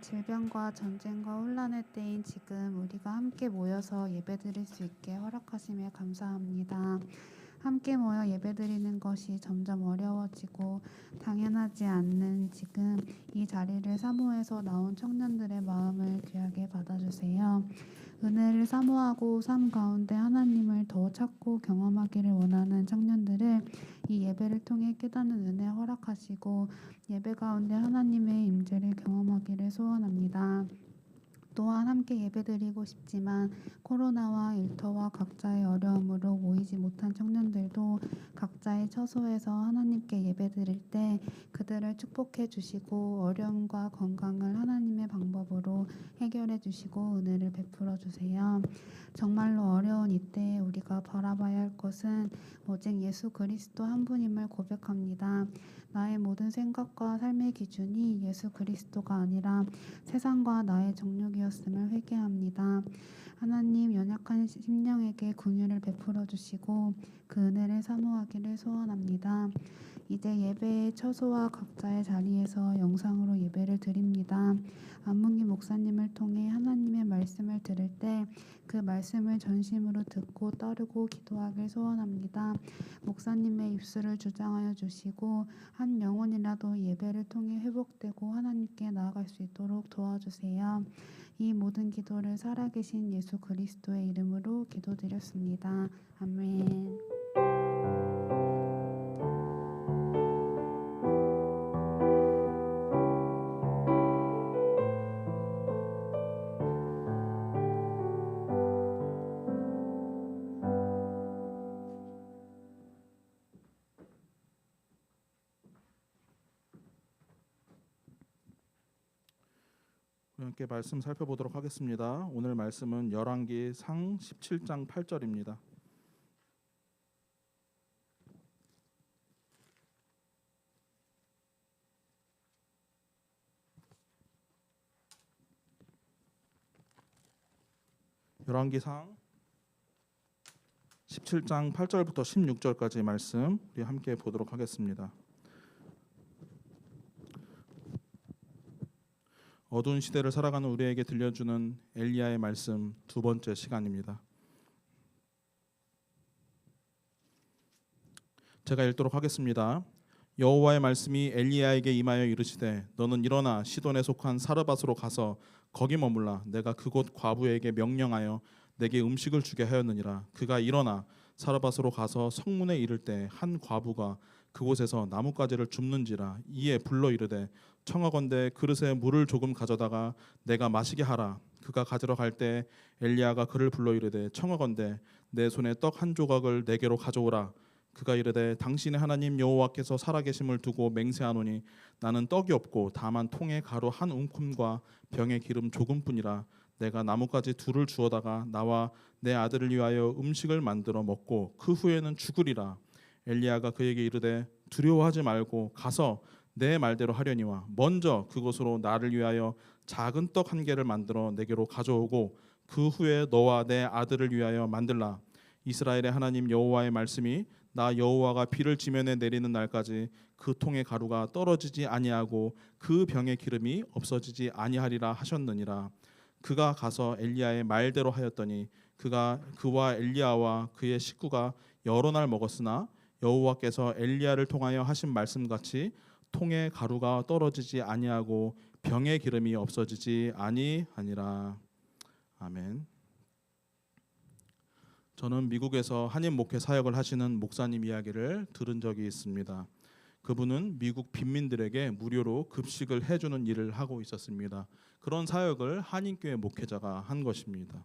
질병과 전쟁과 혼란의 때인 지금 우리가 함께 모여서 예배드릴 수 있게 허락하심에 감사합니다. 함께 모여 예배드리는 것이 점점 어려워지고 당연하지 않는 지금 이 자리를 사모해서 나온 청년들의 마음을 귀하게 받아주세요. 은혜를 사모하고 삶 가운데 하나님을 더 찾고 경험하기를 원하는 청년들을 이 예배를 통해 깨닫는 은혜 허락하시고 예배 가운데 하나님의 임재를 경험하기를 소원합니다. 또한 함께 예배드리고 싶지만 코로나와 일터와 각자의 어려움으로 모이지 못한 청년들도 각자의 처소에서 하나님께 예배드릴 때 그들을 축복해 주시고 어려움과 건강을 하나님의 방법으로 해결해 주시고 은혜를 베풀어 주세요. 정말로 어려운 이때에 우리가 바라봐야 할 것은 오직 예수 그리스도 한 분임을 고백합니다. 나의 모든 생각과 삶의 기준이 예수 그리스도가 아니라 세상과 나의 정욕이었음을 회개합니다. 하나님 연약한 심령에게 긍휼을 베풀어 주시고 그 은혜를 사모하기를 소원합니다. 이제 예배의 처소와 각자의 자리에서 영상으로 예배를 드립니다. 안문기 목사님을 통해 하나님의 말씀을 들을 때 그 말씀을 전심으로 듣고 따르고 기도하길 소원합니다. 목사님의 입술을 주장하여 주시고 한 영혼이라도 예배를 통해 회복되고 하나님께 나아갈 수 있도록 도와주세요. 이 모든 기도를 살아계신 예수 그리스도의 이름으로 기도드렸습니다. 아멘. 함께 말씀 살펴보도록 하겠습니다. 오늘 말씀은 열왕기상 17장 8절입니다. 열왕기상 17장 8절부터 16절까지 말씀 우리 함께 보도록 하겠습니다. 어두운 시대를 살아가는 우리에게 들려주는 엘리야의 말씀 두 번째 시간입니다. 제가 읽도록 하겠습니다. 여호와의 말씀이 엘리야에게 임하여 이르시되 너는 일어나 시돈에 속한 사르밧으로 가서 거기 머물라. 내가 그곳 과부에게 명령하여 내게 음식을 주게 하였느니라. 그가 일어나 사르밧으로 가서 성문에 이를 때 한 과부가 그곳에서 나뭇가지를 줍는지라. 이에 불러 이르되 청하건대 그릇에 물을 조금 가져다가 내가 마시게 하라. 그가 가지러 갈 때 엘리야가 그를 불러 이르되 청하건대 내 손에 떡 한 조각을 내게로 가져오라. 그가 이르되 당신의 하나님 여호와께서 살아계심을 두고 맹세하노니 나는 떡이 없고 다만 통에 가루 한 움큼과 병에 기름 조금뿐이라. 내가 나뭇가지 둘을 주어다가 나와 내 아들을 위하여 음식을 만들어 먹고 그 후에는 죽으리라. 엘리야가 그에게 이르되 두려워하지 말고 가서 내 말대로 하려니와 먼저 그것으로 나를 위하여 작은 떡 한 개를 만들어 내게로 가져오고 그 후에 너와 내 아들을 위하여 만들라. 이스라엘의 하나님 여호와의 말씀이 나 여호와가 비를 지면에 내리는 날까지 그 통의 가루가 떨어지지 아니하고 그 병의 기름이 없어지지 아니하리라 하셨느니라. 그가 가서 엘리야의 말대로 하였더니 그와 엘리야와 그의 식구가 여러 날 먹었으나 여호와께서 엘리야를 통하여 하신 말씀같이 통의 가루가 떨어지지 아니하고 병의 기름이 없어지지 아니하니라. 아멘. 저는 미국에서 한인 목회 사역을 하시는 목사님 이야기를 들은 적이 있습니다. 그분은 미국 빈민들에게 무료로 급식을 해주는 일을 하고 있었습니다. 그런 사역을 한인교회 목회자가 한 것입니다.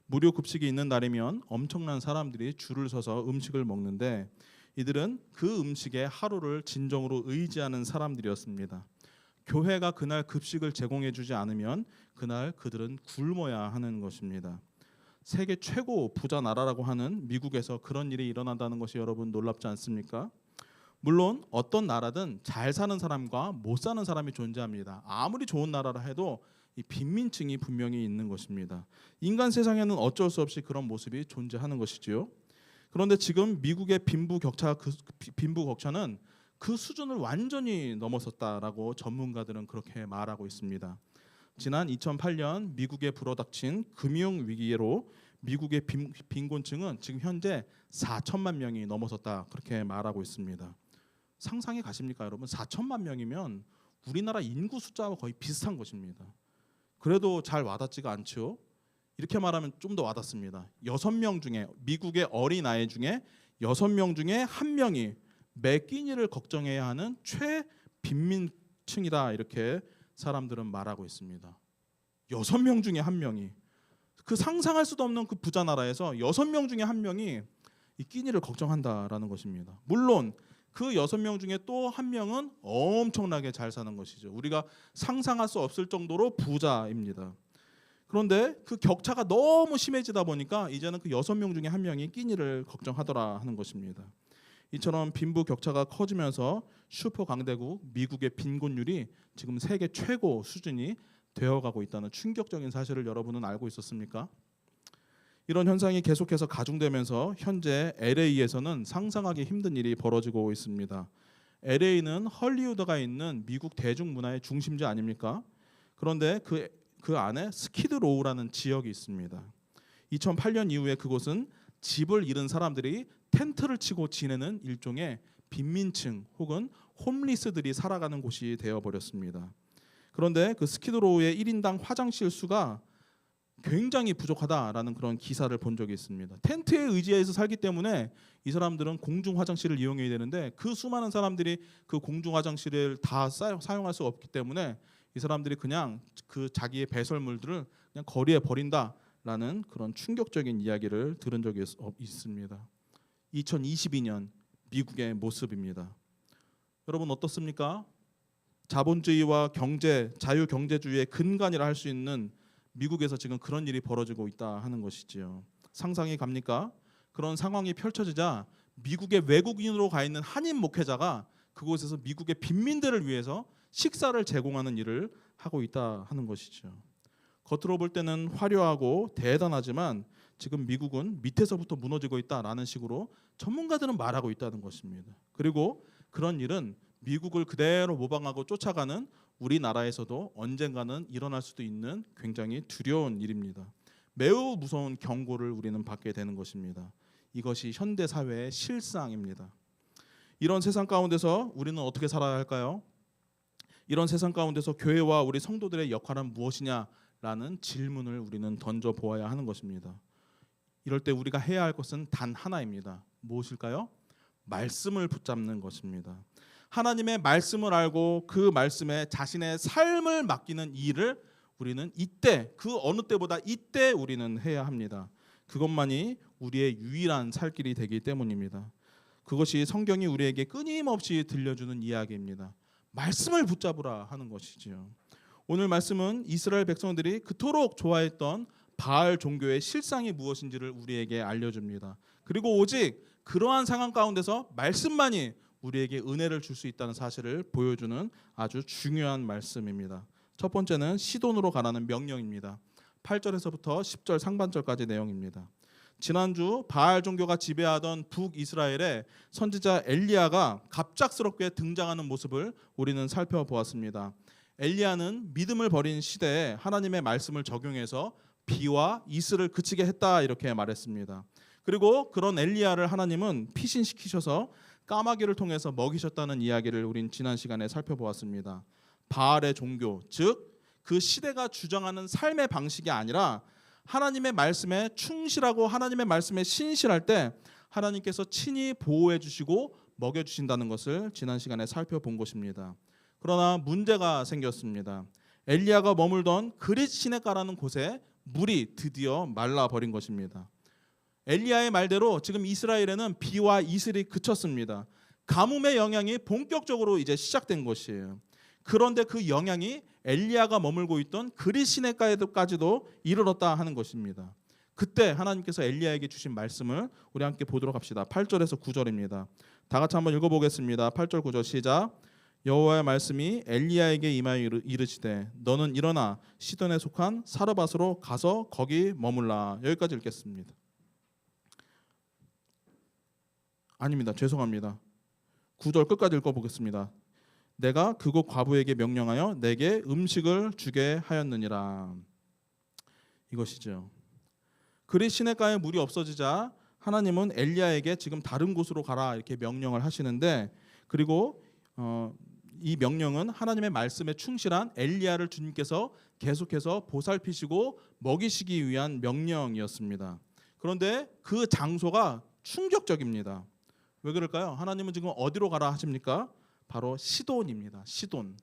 무료 급식이 있는 날이면 엄청난 사람들이 줄을 서서 음식을 먹는데 이들은 그 음식에 하루를 진정으로 의지하는 사람들이었습니다. 교회가 그날 급식을 제공해주지 않으면 그날 그들은 굶어야 하는 것입니다. 세계 최고 부자 나라라고 하는 미국에서 그런 일이 일어난다는 것이 여러분 놀랍지 않습니까? 물론 어떤 나라든 잘 사는 사람과 못 사는 사람이 존재합니다. 아무리 좋은 나라라 해도 이 빈민층이 분명히 있는 것입니다. 인간 세상에는 어쩔 수 없이 그런 모습이 존재하는 것이지요. 그런데 지금 미국의 빈부 격차는 그 수준을 완전히 넘어섰다라고 전문가들은 그렇게 말하고 있습니다. 지난 2008년 미국에 불어닥친 금융 위기로 미국의 빈곤층은 지금 현재 4천만 명이 넘어섰다 그렇게 말하고 있습니다. 상상이 가십니까, 여러분? 4천만 명이면 우리나라 인구 숫자와 거의 비슷한 것입니다. 그래도 잘 와닿지가 않죠. 이렇게 말하면 좀 더 와닿습니다. 6명 중에 미국의 어린 아이 중에 6명 중에 1명이 매 끼니를 걱정해야 하는 최빈민층이다 이렇게 사람들은 말하고 있습니다. 6명 중에 1명이 그 상상할 수도 없는 그 부자 나라에서 6명 중에 1명이 이 끼니를 걱정한다라는 것입니다. 물론 그 6명 중에 또 1명은 엄청나게 잘 사는 것이죠. 우리가 상상할 수 없을 정도로 부자입니다. 그런데 그 격차가 너무 심해지다 보니까 이제는 그 6명 중에 1명이 끼니를 걱정하더라 하는 것입니다. 이처럼 빈부 격차가 커지면서 슈퍼 강대국 미국의 빈곤율이 지금 세계 최고 수준이 되어가고 있다는 충격적인 사실을 여러분은 알고 있었습니까? 이런 현상이 계속해서 가중되면서 현재 LA에서는 상상하기 힘든 일이 벌어지고 있습니다. LA는 헐리우드가 있는 미국 대중문화의 중심지 아닙니까? 그런데 그 안에 스키드로우라는 지역이 있습니다. 2008년 이후에 그곳은 집을 잃은 사람들이 텐트를 치고 지내는 일종의 빈민층 혹은 홈리스들이 살아가는 곳이 되어버렸습니다. 그런데 그 스키드로우의 1인당 화장실 수가 굉장히 부족하다라는 그런 기사를 본 적이 있습니다. 텐트에 의지해서 살기 때문에 이 사람들은 공중 화장실을 이용해야 되는데 그 수많은 사람들이 그 공중 화장실을 다 사용할 수 없기 때문에 이 사람들이 그냥 그 자기의 배설물들을 그냥 거리에 버린다라는 그런 충격적인 이야기를 들은 적이 있습니다. 2022년 미국의 모습입니다. 여러분 어떻습니까? 자본주의와 경제, 자유경제주의의 근간이라 할 수 있는 미국에서 지금 그런 일이 벌어지고 있다 하는 것이지요. 상상이 갑니까? 그런 상황이 펼쳐지자 미국의 외국인으로 가 있는 한인 목회자가 그곳에서 미국의 빈민들을 위해서 식사를 제공하는 일을 하고 있다 하는 것이죠. 겉으로 볼 때는 화려하고 대단하지만 지금 미국은 밑에서부터 무너지고 있다라는 식으로 전문가들은 말하고 있다는 것입니다. 그리고 그런 일은 미국을 그대로 모방하고 쫓아가는 우리나라에서도 언젠가는 일어날 수도 있는 굉장히 두려운 일입니다. 매우 무서운 경고를 우리는 받게 되는 것입니다. 이것이 현대 사회의 실상입니다. 이런 세상 가운데서 우리는 어떻게 살아야 할까요? 이런 세상 가운데서 교회와 우리 성도들의 역할은 무엇이냐라는 질문을 우리는 던져 보아야 하는 것입니다. 이럴 때 우리가 해야 할 것은 단 하나입니다. 무엇일까요? 말씀을 붙잡는 것입니다. 하나님의 말씀을 알고 그 말씀에 자신의 삶을 맡기는 일을 우리는 이때 그 어느 때보다 이때 우리는 해야 합니다. 그것만이 우리의 유일한 살 길이 되기 때문입니다. 그것이 성경이 우리에게 끊임없이 들려주는 이야기입니다. 말씀을 붙잡으라 하는 것이지요. 오늘 말씀은 이스라엘 백성들이 그토록 좋아했던 바알 종교의 실상이 무엇인지를 우리에게 알려줍니다. 그리고 오직 그러한 상황 가운데서 말씀만이 우리에게 은혜를 줄 수 있다는 사실을 보여주는 아주 중요한 말씀입니다. 첫 번째는 시돈으로 가라는 명령입니다. 8절에서부터 10절 상반절까지 내용입니다. 지난주 바알 종교가 지배하던 북이스라엘의 선지자 엘리야가 갑작스럽게 등장하는 모습을 우리는 살펴보았습니다. 엘리야는 믿음을 버린 시대에 하나님의 말씀을 적용해서 비와 이슬을 그치게 했다 이렇게 말했습니다. 그리고 그런 엘리야를 하나님은 피신시키셔서 까마귀를 통해서 먹이셨다는 이야기를 우린 지난 시간에 살펴보았습니다. 바알의 종교, 즉 그 시대가 주장하는 삶의 방식이 아니라 하나님의 말씀에 충실하고 하나님의 말씀에 신실할 때 하나님께서 친히 보호해 주시고 먹여 주신다는 것을 지난 시간에 살펴본 것입니다. 그러나 문제가 생겼습니다. 엘리야가 머물던 그릿 시내가라는 곳에 물이 드디어 말라버린 것입니다. 엘리야의 말대로 지금 이스라엘에는 비와 이슬이 그쳤습니다. 가뭄의 영향이 본격적으로 이제 시작된 것이에요. 그런데 그 영향이 엘리야가 머물고 있던 그릿 시내가에까지도 이르렀다 하는 것입니다. 그때 하나님께서 엘리야에게 주신 말씀을 우리 함께 보도록 합시다. 8절에서 9절입니다. 다 같이 한번 읽어보겠습니다. 8절 9절 시작. 여호와의 말씀이 엘리야에게 임하여 이르시되 너는 일어나 시돈에 속한 사르밧으로 가서 거기 머물라. 여기까지 읽겠습니다. 아닙니다. 죄송합니다. 9절 끝까지 읽어보겠습니다. 내가 그곳 과부에게 명령하여 내게 음식을 주게 하였느니라. 이것이죠. 그리 시냇가에 물이 없어지자 하나님은 엘리야에게 지금 다른 곳으로 가라 이렇게 명령을 하시는데, 그리고 이 명령은 하나님의 말씀에 충실한 엘리야를 주님께서 계속해서 보살피시고 먹이시기 위한 명령이었습니다. 그런데 그 장소가 충격적입니다. 왜 그럴까요? 하나님은 지금 어디로 가라 하십니까? 바로 시돈입니다. 시돈.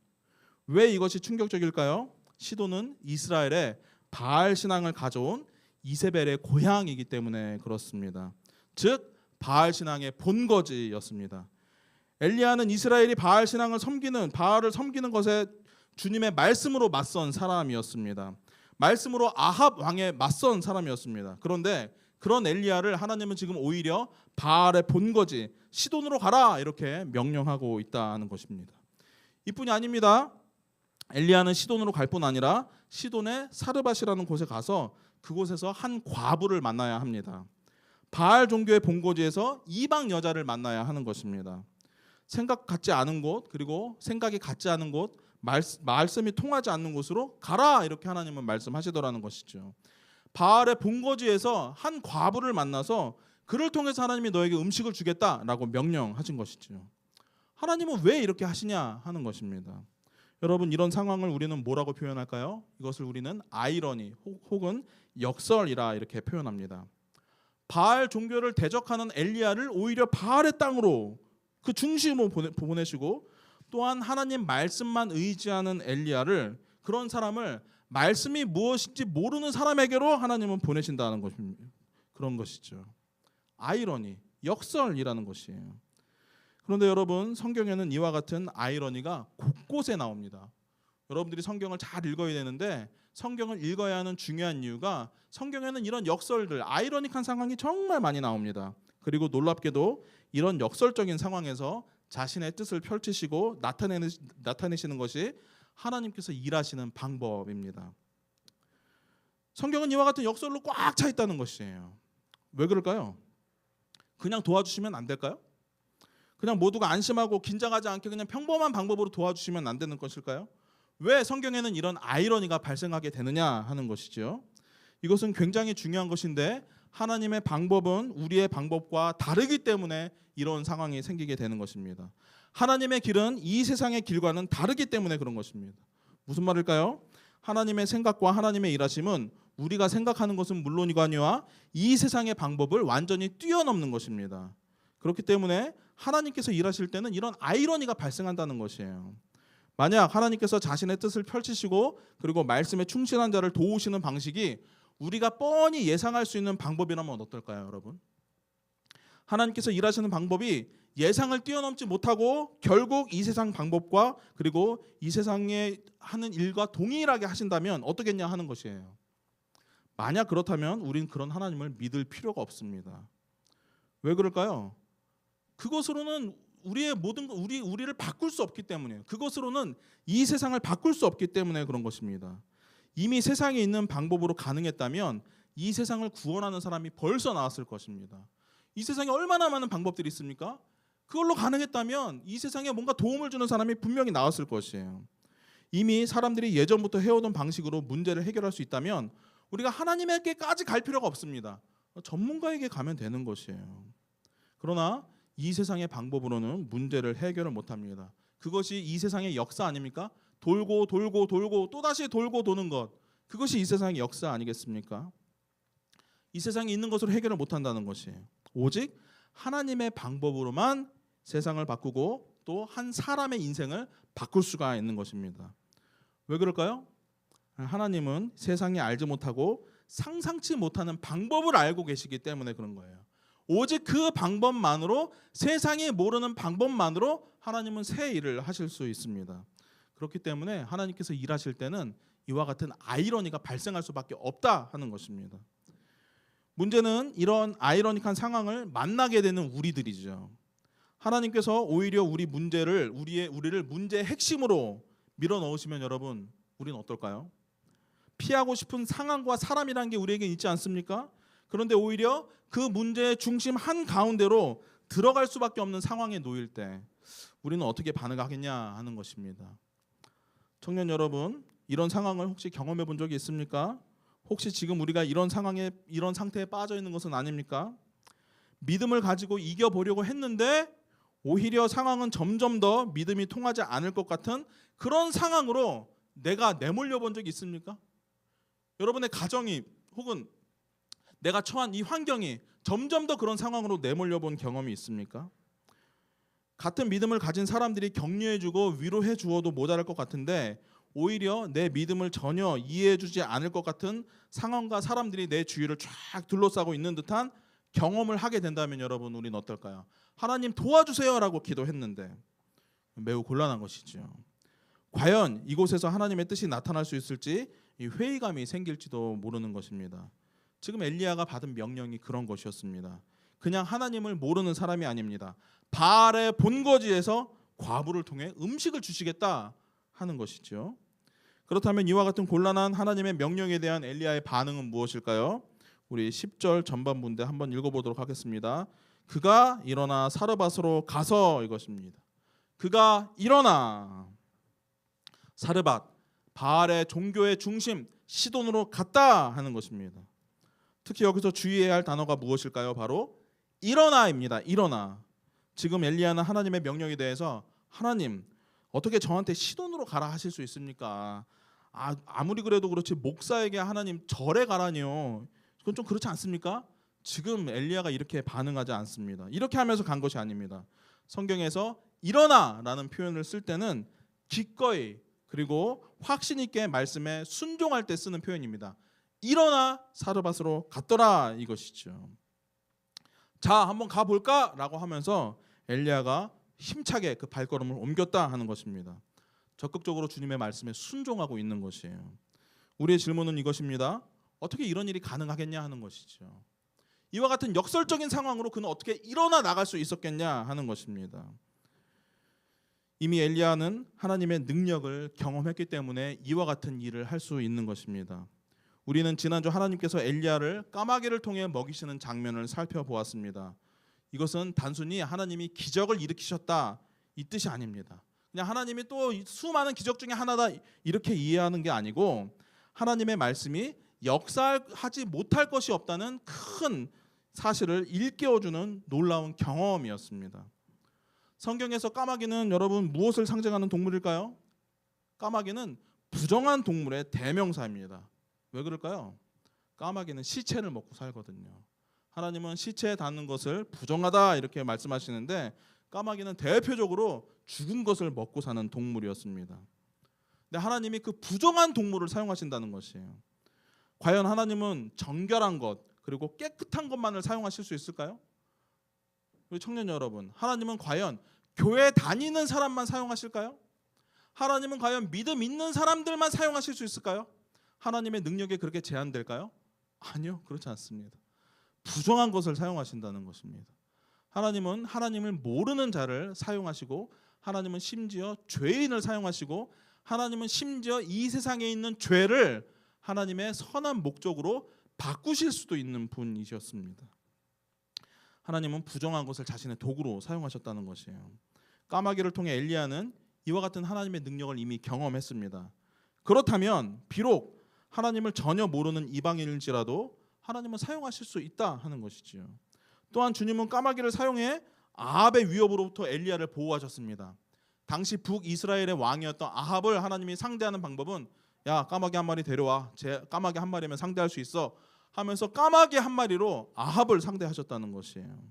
왜 이것이 충격적일까요? 시돈은 이스라엘의 바알 신앙을 가져온 이세벨의 고향이기 때문에 그렇습니다. 즉 바알 신앙의 본거지였습니다. 엘리야는 이스라엘이 바알 신앙을 섬기는, 바알을 섬기는 것에 주님의 말씀으로 맞선 사람이었습니다. 말씀으로 아합 왕에 맞선 사람이었습니다. 그런데 그런 엘리야를 하나님은 지금 오히려 바알의 본거지 시돈으로 가라 이렇게 명령하고 있다는 것입니다. 이뿐이 아닙니다. 엘리야는 시돈으로 갈 뿐 아니라 시돈의 사르밧이라는 곳에 가서 그곳에서 한 과부를 만나야 합니다. 바알 종교의 본거지에서 이방 여자를 만나야 하는 것입니다. 생각 같지 않은 곳, 그리고 생각이 같지 않은 곳, 말씀이 통하지 않는 곳으로 가라 이렇게 하나님은 말씀하시더라는 것이죠. 바알의 본거지에서 한 과부를 만나서 그를 통해서 하나님이 너에게 음식을 주겠다라고 명령하신 것이죠. 하나님은 왜 이렇게 하시냐 하는 것입니다. 여러분, 이런 상황을 우리는 뭐라고 표현할까요? 이것을 우리는 아이러니 혹은 역설이라 이렇게 표현합니다. 바알 종교를 대적하는 엘리야를 오히려 바알의 땅으로 그 중심으로 보내시고, 또한 하나님 말씀만 의지하는 엘리야를, 그런 사람을 말씀이 무엇인지 모르는 사람에게로 하나님은 보내신다는 것입니다. 그런 것이죠. 아이러니, 역설이라는 것이에요. 그런데 여러분, 성경에는 이와 같은 아이러니가 곳곳에 나옵니다. 여러분들이 성경을 잘 읽어야 되는데, 성경을 읽어야 하는 중요한 이유가 성경에는 이런 역설들, 아이러닉한 상황이 정말 많이 나옵니다. 그리고 놀랍게도 이런 역설적인 상황에서 자신의 뜻을 펼치시고 나타내시는 것이 하나님께서 일하시는 방법입니다. 성경은 이와 같은 역설로 꽉 차 있다는 것이에요. 왜 그럴까요? 그냥 도와주시면 안 될까요? 그냥 모두가 안심하고 긴장하지 않게 그냥 평범한 방법으로 도와주시면 안 되는 것일까요? 왜 성경에는 이런 아이러니가 발생하게 되느냐 하는 것이죠. 이것은 굉장히 중요한 것인데, 하나님의 방법은 우리의 방법과 다르기 때문에 이런 상황이 생기게 되는 것입니다. 하나님의 길은 이 세상의 길과는 다르기 때문에 그런 것입니다. 무슨 말일까요? 하나님의 생각과 하나님의 일하심은 우리가 생각하는 것은 물론이거니와 이 세상의 방법을 완전히 뛰어넘는 것입니다. 그렇기 때문에 하나님께서 일하실 때는 이런 아이러니가 발생한다는 것이에요. 만약 하나님께서 자신의 뜻을 펼치시고 그리고 말씀에 충실한 자를 도우시는 방식이 우리가 뻔히 예상할 수 있는 방법이라면 어떨까요, 여러분? 하나님께서 일하시는 방법이 예상을 뛰어넘지 못하고 결국 이 세상 방법과 그리고 이 세상에 하는 일과 동일하게 하신다면 어떻겠냐 하는 것이에요. 만약 그렇다면 우린 그런 하나님을 믿을 필요가 없습니다. 왜 그럴까요? 그것으로는 우리의 모든 우리를 바꿀 수 없기 때문이에요. 그것으로는 이 세상을 바꿀 수 없기 때문에 그런 것입니다. 이미 세상에 있는 방법으로 가능했다면 이 세상을 구원하는 사람이 벌써 나왔을 것입니다. 이 세상에 얼마나 많은 방법들이 있습니까? 그걸로 가능했다면 이 세상에 뭔가 도움을 주는 사람이 분명히 나왔을 것이에요. 이미 사람들이 예전부터 해오던 방식으로 문제를 해결할 수 있다면 우리가 하나님에게까지 갈 필요가 없습니다. 전문가에게 가면 되는 것이에요. 그러나 이 세상의 방법으로는 문제를 해결을 못합니다. 그것이 이 세상의 역사 아닙니까? 돌고 돌고 돌고 또다시 돌고 도는 것, 그것이 이 세상의 역사 아니겠습니까? 이 세상에 있는 것으로 해결을 못한다는 것이에요. 오직 하나님의 방법으로만 세상을 바꾸고 또 한 사람의 인생을 바꿀 수가 있는 것입니다. 왜 그럴까요? 하나님은 세상이 알지 못하고 상상치 못하는 방법을 알고 계시기 때문에 그런 거예요. 오직 그 방법만으로, 세상이 모르는 방법만으로 하나님은 새 일을 하실 수 있습니다. 그렇기 때문에 하나님께서 일하실 때는 이와 같은 아이러니가 발생할 수밖에 없다 하는 것입니다. 문제는 이런 아이러닉한 상황을 만나게 되는 우리들이죠. 하나님께서 오히려 우리를 문제의 핵심으로 밀어 넣으시면 여러분, 우리는 어떨까요? 피하고 싶은 상황과 사람이라는 게 우리에게 있지 않습니까? 그런데 오히려 그 문제의 중심 한가운데로 들어갈 수밖에 없는 상황에 놓일 때, 우리는 어떻게 반응하겠냐 하는 것입니다. 청년 여러분, 이런 상황을 혹시 경험해 본 적이 있습니까? 혹시 지금 우리가 이런 상황에, 이런 상태에 빠져 있는 것은 아닙니까? 믿음을 가지고 이겨보려고 했는데 오히려 상황은 점점 더 믿음이 통하지 않을 것 같은 그런 상황으로 내가 내몰려 본 적이 있습니까? 여러분의 가정이 혹은 내가 처한 이 환경이 점점 더 그런 상황으로 내몰려 본 경험이 있습니까? 같은 믿음을 가진 사람들이 격려해주고 위로해 주어도 모자랄 것 같은데 오히려 내 믿음을 전혀 이해해주지 않을 것 같은 상황과 사람들이 내 주위를 쫙 둘러싸고 있는 듯한 경험을 하게 된다면 여러분, 우리는 어떨까요? 하나님 도와주세요라고 기도했는데 매우 곤란한 것이죠. 과연 이곳에서 하나님의 뜻이 나타날 수 있을지 이 회의감이 생길지도 모르는 것입니다. 지금 엘리야가 받은 명령이 그런 것이었습니다. 그냥 하나님을 모르는 사람이 아닙니다. 바알의 본거지에서 과부를 통해 음식을 주시겠다 하는 것이죠. 그렇다면 이와 같은 곤란한 하나님의 명령에 대한 엘리야의 반응은 무엇일까요? 우리 10절 전반부인데 한번 읽어보도록 하겠습니다. 그가 일어나 사르밧으로 가서, 이것입니다. 그가 일어나 사르밧, 바알의 종교의 중심 시돈으로 갔다 하는 것입니다. 특히 여기서 주의해야 할 단어가 무엇일까요? 바로 일어나입니다. 일어나. 지금 엘리야는 하나님의 명령에 대해서 하나님 어떻게 저한테 시돈으로 가라 하실 수 있습니까? 아무리 그래도 그렇지 목사에게 하나님 절에 가라니요. 그건 좀 그렇지 않습니까? 지금 엘리야가 이렇게 반응하지 않습니다. 이렇게 하면서 간 것이 아닙니다. 성경에서 일어나라는 표현을 쓸 때는 기꺼이 그리고 확신 있게 말씀에 순종할 때 쓰는 표현입니다. 일어나 사르밧으로 갔더라 이것이죠. 자, 한번 가볼까라고 하면서 엘리야가 힘차게 그 발걸음을 옮겼다 하는 것입니다. 적극적으로 주님의 말씀에 순종하고 있는 것이에요. 우리의 질문은 이것입니다. 어떻게 이런 일이 가능하겠냐 하는 것이죠. 이와 같은 역설적인 상황으로 그는 어떻게 일어나 나갈 수 있었겠냐 하는 것입니다. 이미 엘리야는 하나님의 능력을 경험했기 때문에 이와 같은 일을 할 수 있는 것입니다. 우리는 지난주 하나님께서 엘리야를 까마귀를 통해 먹이시는 장면을 살펴보았습니다. 이것은 단순히 하나님이 기적을 일으키셨다 이 뜻이 아닙니다. 그냥 하나님이 또 수많은 기적 중에 하나다 이렇게 이해하는 게 아니고 하나님의 말씀이 역사하지 못할 것이 없다는 큰 사실을 일깨워주는 놀라운 경험이었습니다. 성경에서 까마귀는 여러분 무엇을 상징하는 동물일까요? 까마귀는 부정한 동물의 대명사입니다. 왜 그럴까요? 까마귀는 시체를 먹고 살거든요. 하나님은 시체에 닿는 것을 부정하다 이렇게 말씀하시는데 까마귀는 대표적으로 죽은 것을 먹고 사는 동물이었습니다. 근데 하나님이 그 부정한 동물을 사용하신다는 것이에요. 과연 하나님은 정결한 것 그리고 깨끗한 것만을 사용하실 수 있을까요? 우리 청년 여러분, 하나님은 과연 교회 다니는 사람만 사용하실까요? 하나님은 과연 믿음 있는 사람들만 사용하실 수 있을까요? 하나님의 능력에 그렇게 제한될까요? 아니요, 그렇지 않습니다. 부정한 것을 사용하신다는 것입니다. 하나님은 하나님을 모르는 자를 사용하시고 하나님은 심지어 죄인을 사용하시고 하나님은 심지어 이 세상에 있는 죄를 하나님의 선한 목적으로 바꾸실 수도 있는 분이셨습니다. 하나님은 부정한 것을 자신의 도구로 사용하셨다는 것이에요. 까마귀를 통해 엘리야는 이와 같은 하나님의 능력을 이미 경험했습니다. 그렇다면 비록 하나님을 전혀 모르는 이방인일지라도 하나님은 사용하실 수 있다 하는 것이지요. 또한 주님은 까마귀를 사용해 아합의 위협으로부터 엘리야를 보호하셨습니다. 당시 북이스라엘의 왕이었던 아합을 하나님이 상대하는 방법은 야, 까마귀 한 마리 데려와. 까마귀 한 마리면 상대할 수 있어 하면서 까마귀 한 마리로 아합을 상대하셨다는 것이에요.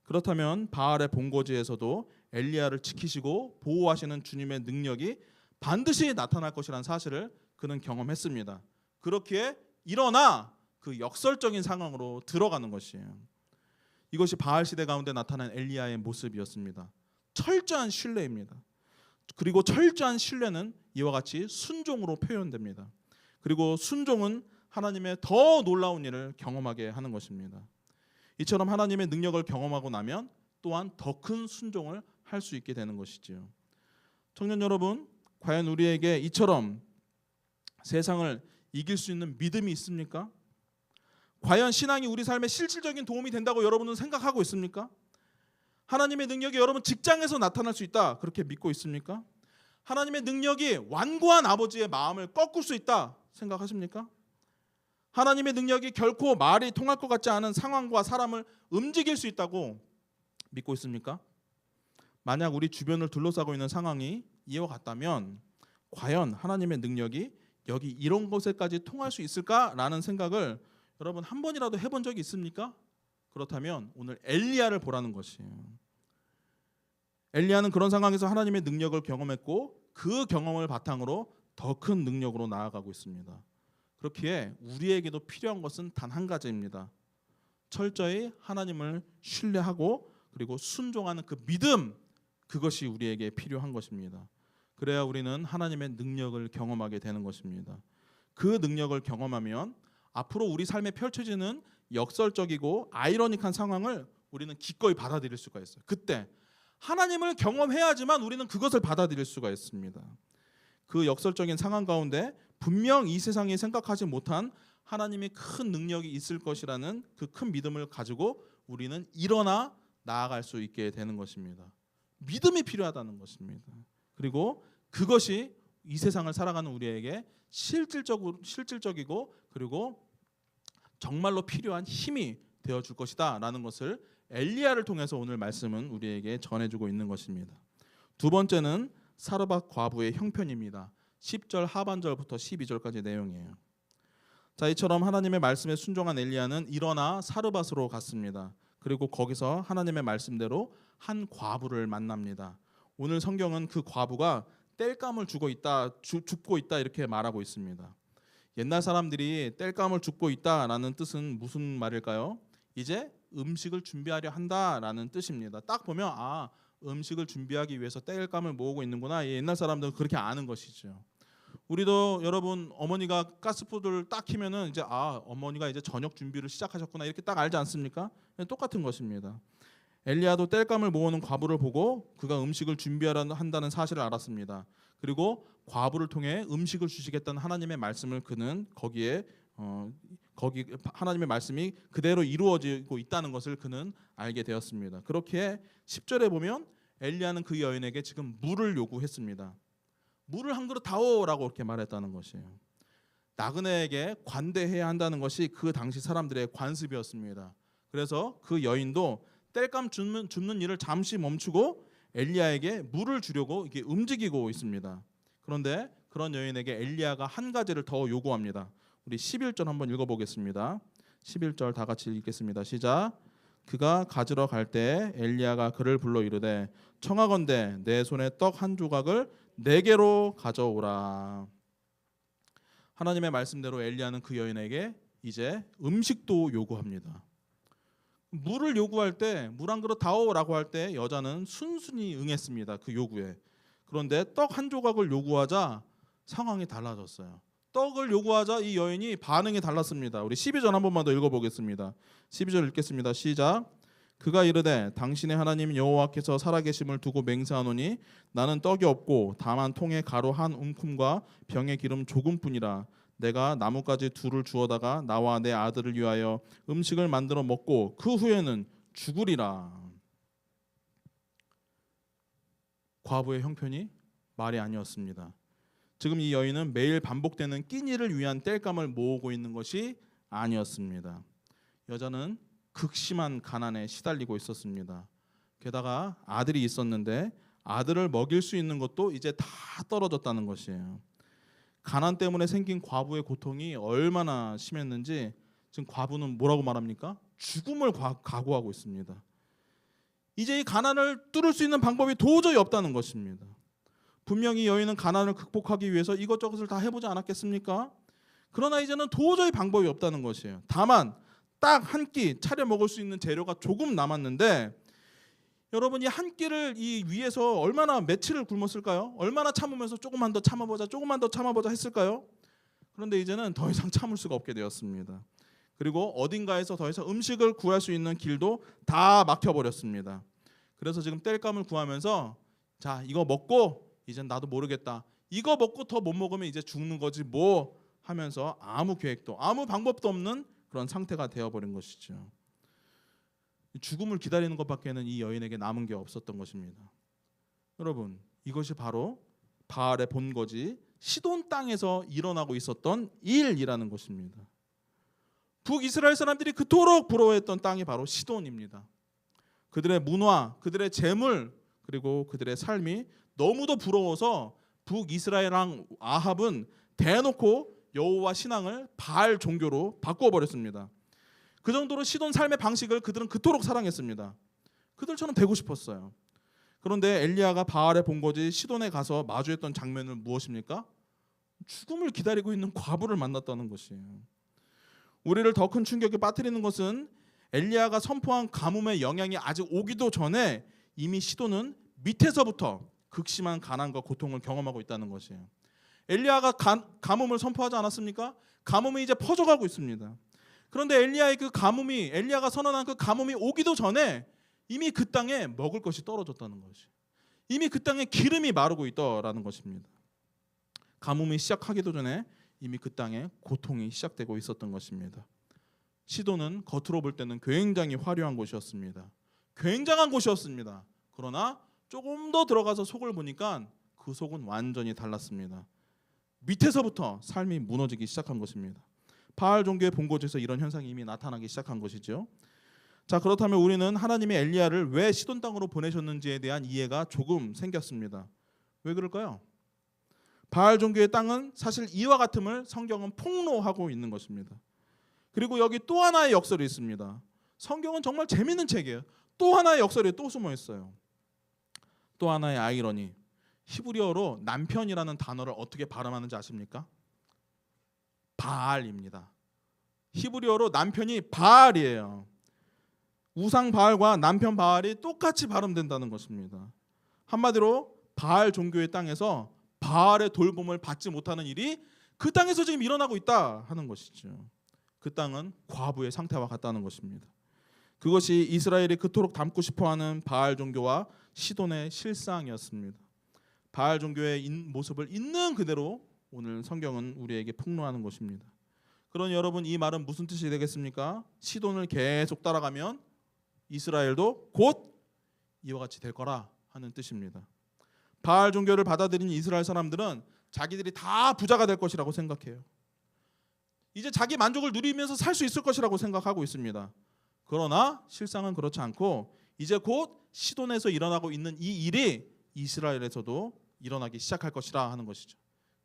그렇다면 바알의 본거지에서도 엘리야를 지키시고 보호하시는 주님의 능력이 반드시 나타날 것이라는 사실을 그는 경험했습니다. 그렇기에 일어나 그 역설적인 상황으로 들어가는 것이에요. 이것이 바알 시대 가운데 나타난 엘리야의 모습이었습니다. 철저한 신뢰입니다. 그리고 철저한 신뢰는 이와 같이 순종으로 표현됩니다. 그리고 순종은 하나님의 더 놀라운 일을 경험하게 하는 것입니다. 이처럼 하나님의 능력을 경험하고 나면 또한 더 큰 순종을 할 수 있게 되는 것이지요. 청년 여러분, 과연 우리에게 이처럼 세상을 이길 수 있는 믿음이 있습니까? 과연 신앙이 우리 삶에 실질적인 도움이 된다고 여러분은 생각하고 있습니까? 하나님의 능력이 여러분 직장에서 나타날 수 있다. 그렇게 믿고 있습니까? 하나님의 능력이 완고한 아버지의 마음을 꺾을 수 있다 생각하십니까? 하나님의 능력이 결코 말이 통할 것 같지 않은 상황과 사람을 움직일 수 있다고 믿고 있습니까? 만약 우리 주변을 둘러싸고 있는 상황이 이와 같다면 과연 하나님의 능력이 여기 이런 곳에까지 통할 수 있을까라는 생각을 여러분 한 번이라도 해본 적이 있습니까? 그렇다면 오늘 엘리야를 보라는 것이에요. 엘리야는 그런 상황에서 하나님의 능력을 경험했고 그 경험을 바탕으로 더 큰 능력으로 나아가고 있습니다. 그렇기에 우리에게도 필요한 것은 단 한 가지입니다. 철저히 하나님을 신뢰하고 그리고 순종하는 그 믿음, 그것이 우리에게 필요한 것입니다. 그래야 우리는 하나님의 능력을 경험하게 되는 것입니다. 그 능력을 경험하면 앞으로 우리 삶에 펼쳐지는 역설적이고 아이러닉한 상황을 우리는 기꺼이 받아들일 수가 있어요. 그때 하나님을 경험해야지만 우리는 그것을 받아들일 수가 있습니다. 그 역설적인 상황 가운데 분명 이 세상이 생각하지 못한 하나님의 큰 능력이 있을 것이라는 그 큰 믿음을 가지고 우리는 일어나 나아갈 수 있게 되는 것입니다. 믿음이 필요하다는 것입니다. 그리고 그것이 이 세상을 살아가는 우리에게 실질적이고 그리고 정말로 필요한 힘이 되어줄 것이다 라는 것을 엘리야를 통해서 오늘 말씀은 우리에게 전해주고 있는 것입니다. 두 번째는 사르밧 과부의 형편입니다. 10절 하반절부터 12절까지 내용이에요. 자, 이처럼 하나님의 말씀에 순종한 엘리야는 일어나 사르밧으로 갔습니다. 그리고 거기서 하나님의 말씀대로 한 과부를 만납니다. 오늘 성경은 그 과부가 땔감을 줍고 있다 이렇게 말하고 있습니다. 옛날 사람들이 땔감을 줍고 있다라는 뜻은 무슨 말일까요? 이제 음식을 준비하려 한다라는 뜻입니다. 딱 보면 음식을 준비하기 위해서 땔감을 모으고 있는구나. 옛날 사람들은 그렇게 아는 것이죠. 우리도 여러분 어머니가 가스불을 딱 켜면은 이제 어머니가 이제 저녁 준비를 시작하셨구나 이렇게 딱 알지 않습니까? 똑같은 것입니다. 엘리야도 땔감을 모으는 과부를 보고 그가 음식을 준비하려 한다는 사실을 알았습니다. 그리고 과부를 통해 음식을 주시겠다는 하나님의 말씀을 그는 거기 하나님의 말씀이 그대로 이루어지고 있다는 것을 그는 알게 되었습니다. 그렇게 10절에 보면 엘리야는 그 여인에게 지금 물을 요구했습니다. 물을 한 그릇 다오라고 이렇게 말했다는 것이에요. 나그네에게 관대해야 한다는 것이 그 당시 사람들의 관습이었습니다. 그래서 그 여인도 땔감 줍는 일을 잠시 멈추고 엘리야에게 물을 주려고 이게 움직이고 있습니다. 그런데 그런 여인에게 엘리야가 한 가지를 더 요구합니다. 우리 11절 한번 읽어보겠습니다. 11절 다 같이 읽겠습니다. 시작. 그가 가지러 갈 때 엘리야가 그를 불러 이르되 청하건대 내 손에 떡 한 조각을 내게로 가져오라. 하나님의 말씀대로 엘리야는 그 여인에게 이제 음식도 요구합니다. 물을 요구할 때 물 한 그릇 다오라고 할 때 여자는 순순히 응했습니다. 그 요구에. 그런데 떡 한 조각을 요구하자 상황이 달라졌어요. 떡을 요구하자 이 여인이 반응이 달랐습니다. 우리 12절 한 번만 더 읽어보겠습니다. 12절 읽겠습니다. 시작. 그가 이르되 당신의 하나님 여호와께서 살아계심을 두고 맹세하노니 나는 떡이 없고 다만 통에 가루 한 움큼과 병에 기름 조금뿐이라. 내가 나뭇가지 둘을 주어다가 나와 내 아들을 위하여 음식을 만들어 먹고 그 후에는 죽으리라. 과부의 형편이 말이 아니었습니다. 지금 이 여인은 매일 반복되는 끼니를 위한 땔감을 모으고 있는 것이 아니었습니다. 여자는 극심한 가난에 시달리고 있었습니다. 게다가 아들이 있었는데 아들을 먹일 수 있는 것도 이제 다 떨어졌다는 것이에요. 가난 때문에 생긴 과부의 고통이 얼마나 심했는지 지금 과부는 뭐라고 말합니까? 죽음을 각오하고 있습니다. 이제 이 가난을 뚫을 수 있는 방법이 도저히 없다는 것입니다. 분명히 여인은 가난을 극복하기 위해서 이것저것을 다 해보지 않았겠습니까? 그러나 이제는 도저히 방법이 없다는 것이에요. 다만 딱 한 끼 차려 먹을 수 있는 재료가 조금 남았는데 여러분 이 한 끼를 이 위에서 얼마나 며칠을 굶었을까요? 얼마나 참으면서 조금만 더 참아보자 했을까요? 그런데 이제는 더 이상 참을 수가 없게 되었습니다. 그리고 어딘가에서 더 이상 음식을 구할 수 있는 길도 다 막혀버렸습니다. 그래서 지금 땔감을 구하면서 자 이거 먹고 이젠 나도 모르겠다. 이거 먹고 더 못 먹으면 이제 죽는 거지 뭐 하면서 아무 계획도 아무 방법도 없는 그런 상태가 되어버린 것이죠. 죽음을 기다리는 것밖에는 이 여인에게 남은 게 없었던 것입니다. 여러분, 이것이 바로 바알의 본거지 시돈 땅에서 일어나고 있었던 일이라는 것입니다. 북이스라엘 사람들이 그토록 부러워했던 땅이 바로 시돈입니다. 그들의 문화, 그들의 재물, 그리고 그들의 삶이 너무도 부러워서 북이스라엘 왕 아합은 대놓고 여호와 신앙을 바알 종교로 바꿔버렸습니다. 그 정도로 시돈 삶의 방식을 그들은 그토록 사랑했습니다. 그들처럼 되고 싶었어요. 그런데 엘리야가 바알의 본거지 시돈에 가서 마주했던 장면은 무엇입니까? 죽음을 기다리고 있는 과부를 만났다는 것이에요. 우리를 더 큰 충격에 빠뜨리는 것은 엘리야가 선포한 가뭄의 영향이 아직 오기도 전에 이미 시돈은 밑에서부터 극심한 가난과 고통을 경험하고 있다는 것이에요. 엘리야가 가뭄을 선포하지 않았습니까? 가뭄이 이제 퍼져가고 있습니다. 그런데 엘리야가 선언한 그 가뭄이 오기도 전에 이미 그 땅에 먹을 것이 떨어졌다는 것이, 이미 그 땅에 기름이 마르고 있더라는 것입니다. 가뭄이 시작하기도 전에 이미 그 땅에 고통이 시작되고 있었던 것입니다. 시돈은 겉으로 볼 때는 굉장히 화려한 곳이었습니다. 굉장한 곳이었습니다. 그러나 조금 더 들어가서 속을 보니까 그 속은 완전히 달랐습니다. 밑에서부터 삶이 무너지기 시작한 것입니다. 바알 종교의 본고지에서 이런 현상이 이미 나타나기 시작한 것이죠. 자, 그렇다면 우리는 하나님이 엘리야를 왜 시돈 땅으로 보내셨는지에 대한 이해가 조금 생겼습니다. 왜 그럴까요? 바알 종교의 땅은 사실 이와 같음을 성경은 폭로하고 있는 것입니다. 그리고 여기 또 하나의 역설이 있습니다. 성경은 정말 재밌는 책이에요. 또 하나의 역설이 또 숨어 있어요. 또 하나의 아이러니. 히브리어로 남편이라는 단어를 어떻게 발음하는지 아십니까? 바알입니다. 히브리어로 남편이 바알이에요. 우상 바알과 남편 바알이 똑같이 발음된다는 것입니다. 한마디로 바알 종교의 땅에서 바알의 돌봄을 받지 못하는 일이 그 땅에서 지금 일어나고 있다 하는 것이죠. 그 땅은 과부의 상태와 같다는 것입니다. 그것이 이스라엘이 그토록 닮고 싶어하는 바알 종교와 시돈의 실상이었습니다. 바알 종교의 모습을 있는 그대로 오늘 성경은 우리에게 폭로하는 것입니다. 그러니 여러분, 이 말은 무슨 뜻이 되겠습니까? 시돈을 계속 따라가면 이스라엘도 곧 이와 같이 될 거라 하는 뜻입니다. 바알 종교를 받아들인 이스라엘 사람들은 자기들이 다 부자가 될 것이라고 생각해요. 이제 자기 만족을 누리면서 살 수 있을 것이라고 생각하고 있습니다. 그러나 실상은 그렇지 않고 이제 곧 시돈에서 일어나고 있는 이 일이 이스라엘에서도 일어나기 시작할 것이라 하는 것이죠.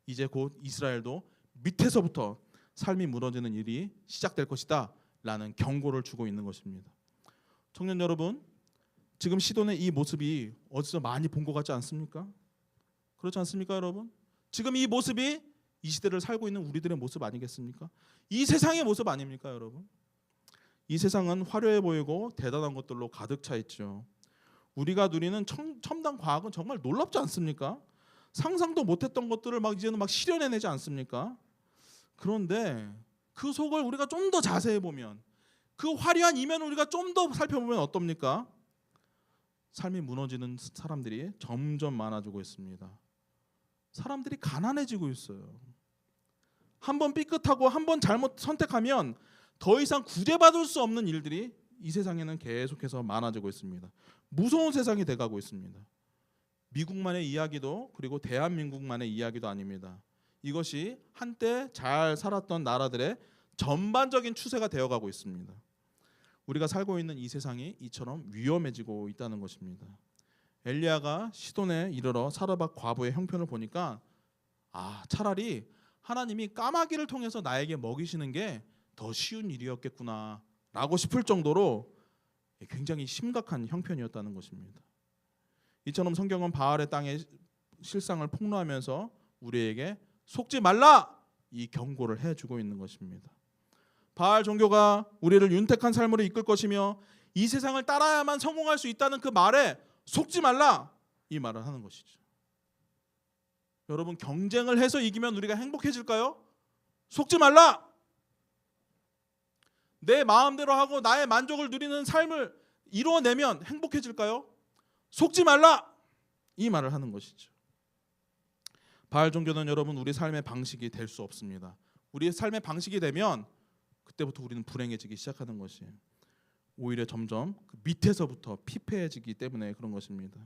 이제 곧 이스라엘도 밑에서부터 삶이 무너지는 일이 시작될 것이다 라는 경고를 주고 있는 것입니다. 청년 여러분, 지금 시돈의 이 모습이 어디서 많이 본 것 같지 않습니까? 그렇지 않습니까, 여러분? 지금 이 모습이 이 시대를 살고 있는 우리들의 모습 아니겠습니까? 이 세상의 모습 아닙니까, 여러분? 이 세상은 화려해 보이고 대단한 것들로 가득 차 있죠. 우리가 누리는 첨단 과학은 정말 놀랍지 않습니까? 상상도 못했던 것들을 이제는 실현해내지 않습니까? 그런데 그 속을 우리가 좀 더 자세히 보면, 그 화려한 이면을 우리가 좀 더 살펴보면 어떻습니까? 삶이 무너지는 사람들이 점점 많아지고 있습니다. 사람들이 가난해지고 있어요. 한번 삐끗하고 한번 잘못 선택하면 더 이상 구제받을 수 없는 일들이 이 세상에는 계속해서 많아지고 있습니다. 무서운 세상이 돼가고 있습니다. 미국만의 이야기도, 그리고 대한민국만의 이야기도 아닙니다. 이것이 한때 잘 살았던 나라들의 전반적인 추세가 되어가고 있습니다. 우리가 살고 있는 이 세상이 이처럼 위험해지고 있다는 것입니다. 엘리야가 시돈에 이르러 사르밧 과부의 형편을 보니까 차라리 하나님이 까마귀를 통해서 나에게 먹이시는 게 더 쉬운 일이었겠구나 라고 싶을 정도로 굉장히 심각한 형편이었다는 것입니다. 이처럼 성경은 바알의 땅의 실상을 폭로하면서 우리에게 속지 말라 이 경고를 해주고 있는 것입니다. 바알 종교가 우리를 윤택한 삶으로 이끌 것이며 이 세상을 따라야만 성공할 수 있다는 그 말에 속지 말라 이 말을 하는 것이죠. 여러분, 경쟁을 해서 이기면 우리가 행복해질까요? 속지 말라. 내 마음대로 하고 나의 만족을 누리는 삶을 이루어내면 행복해질까요? 속지 말라 이 말을 하는 것이죠. 바알 종교는 여러분 우리 삶의 방식이 될 수 없습니다. 우리의 삶의 방식이 되면 그때부터 우리는 불행해지기 시작하는 것이에요. 오히려 점점 그 밑에서부터 피폐해지기 때문에 그런 것입니다.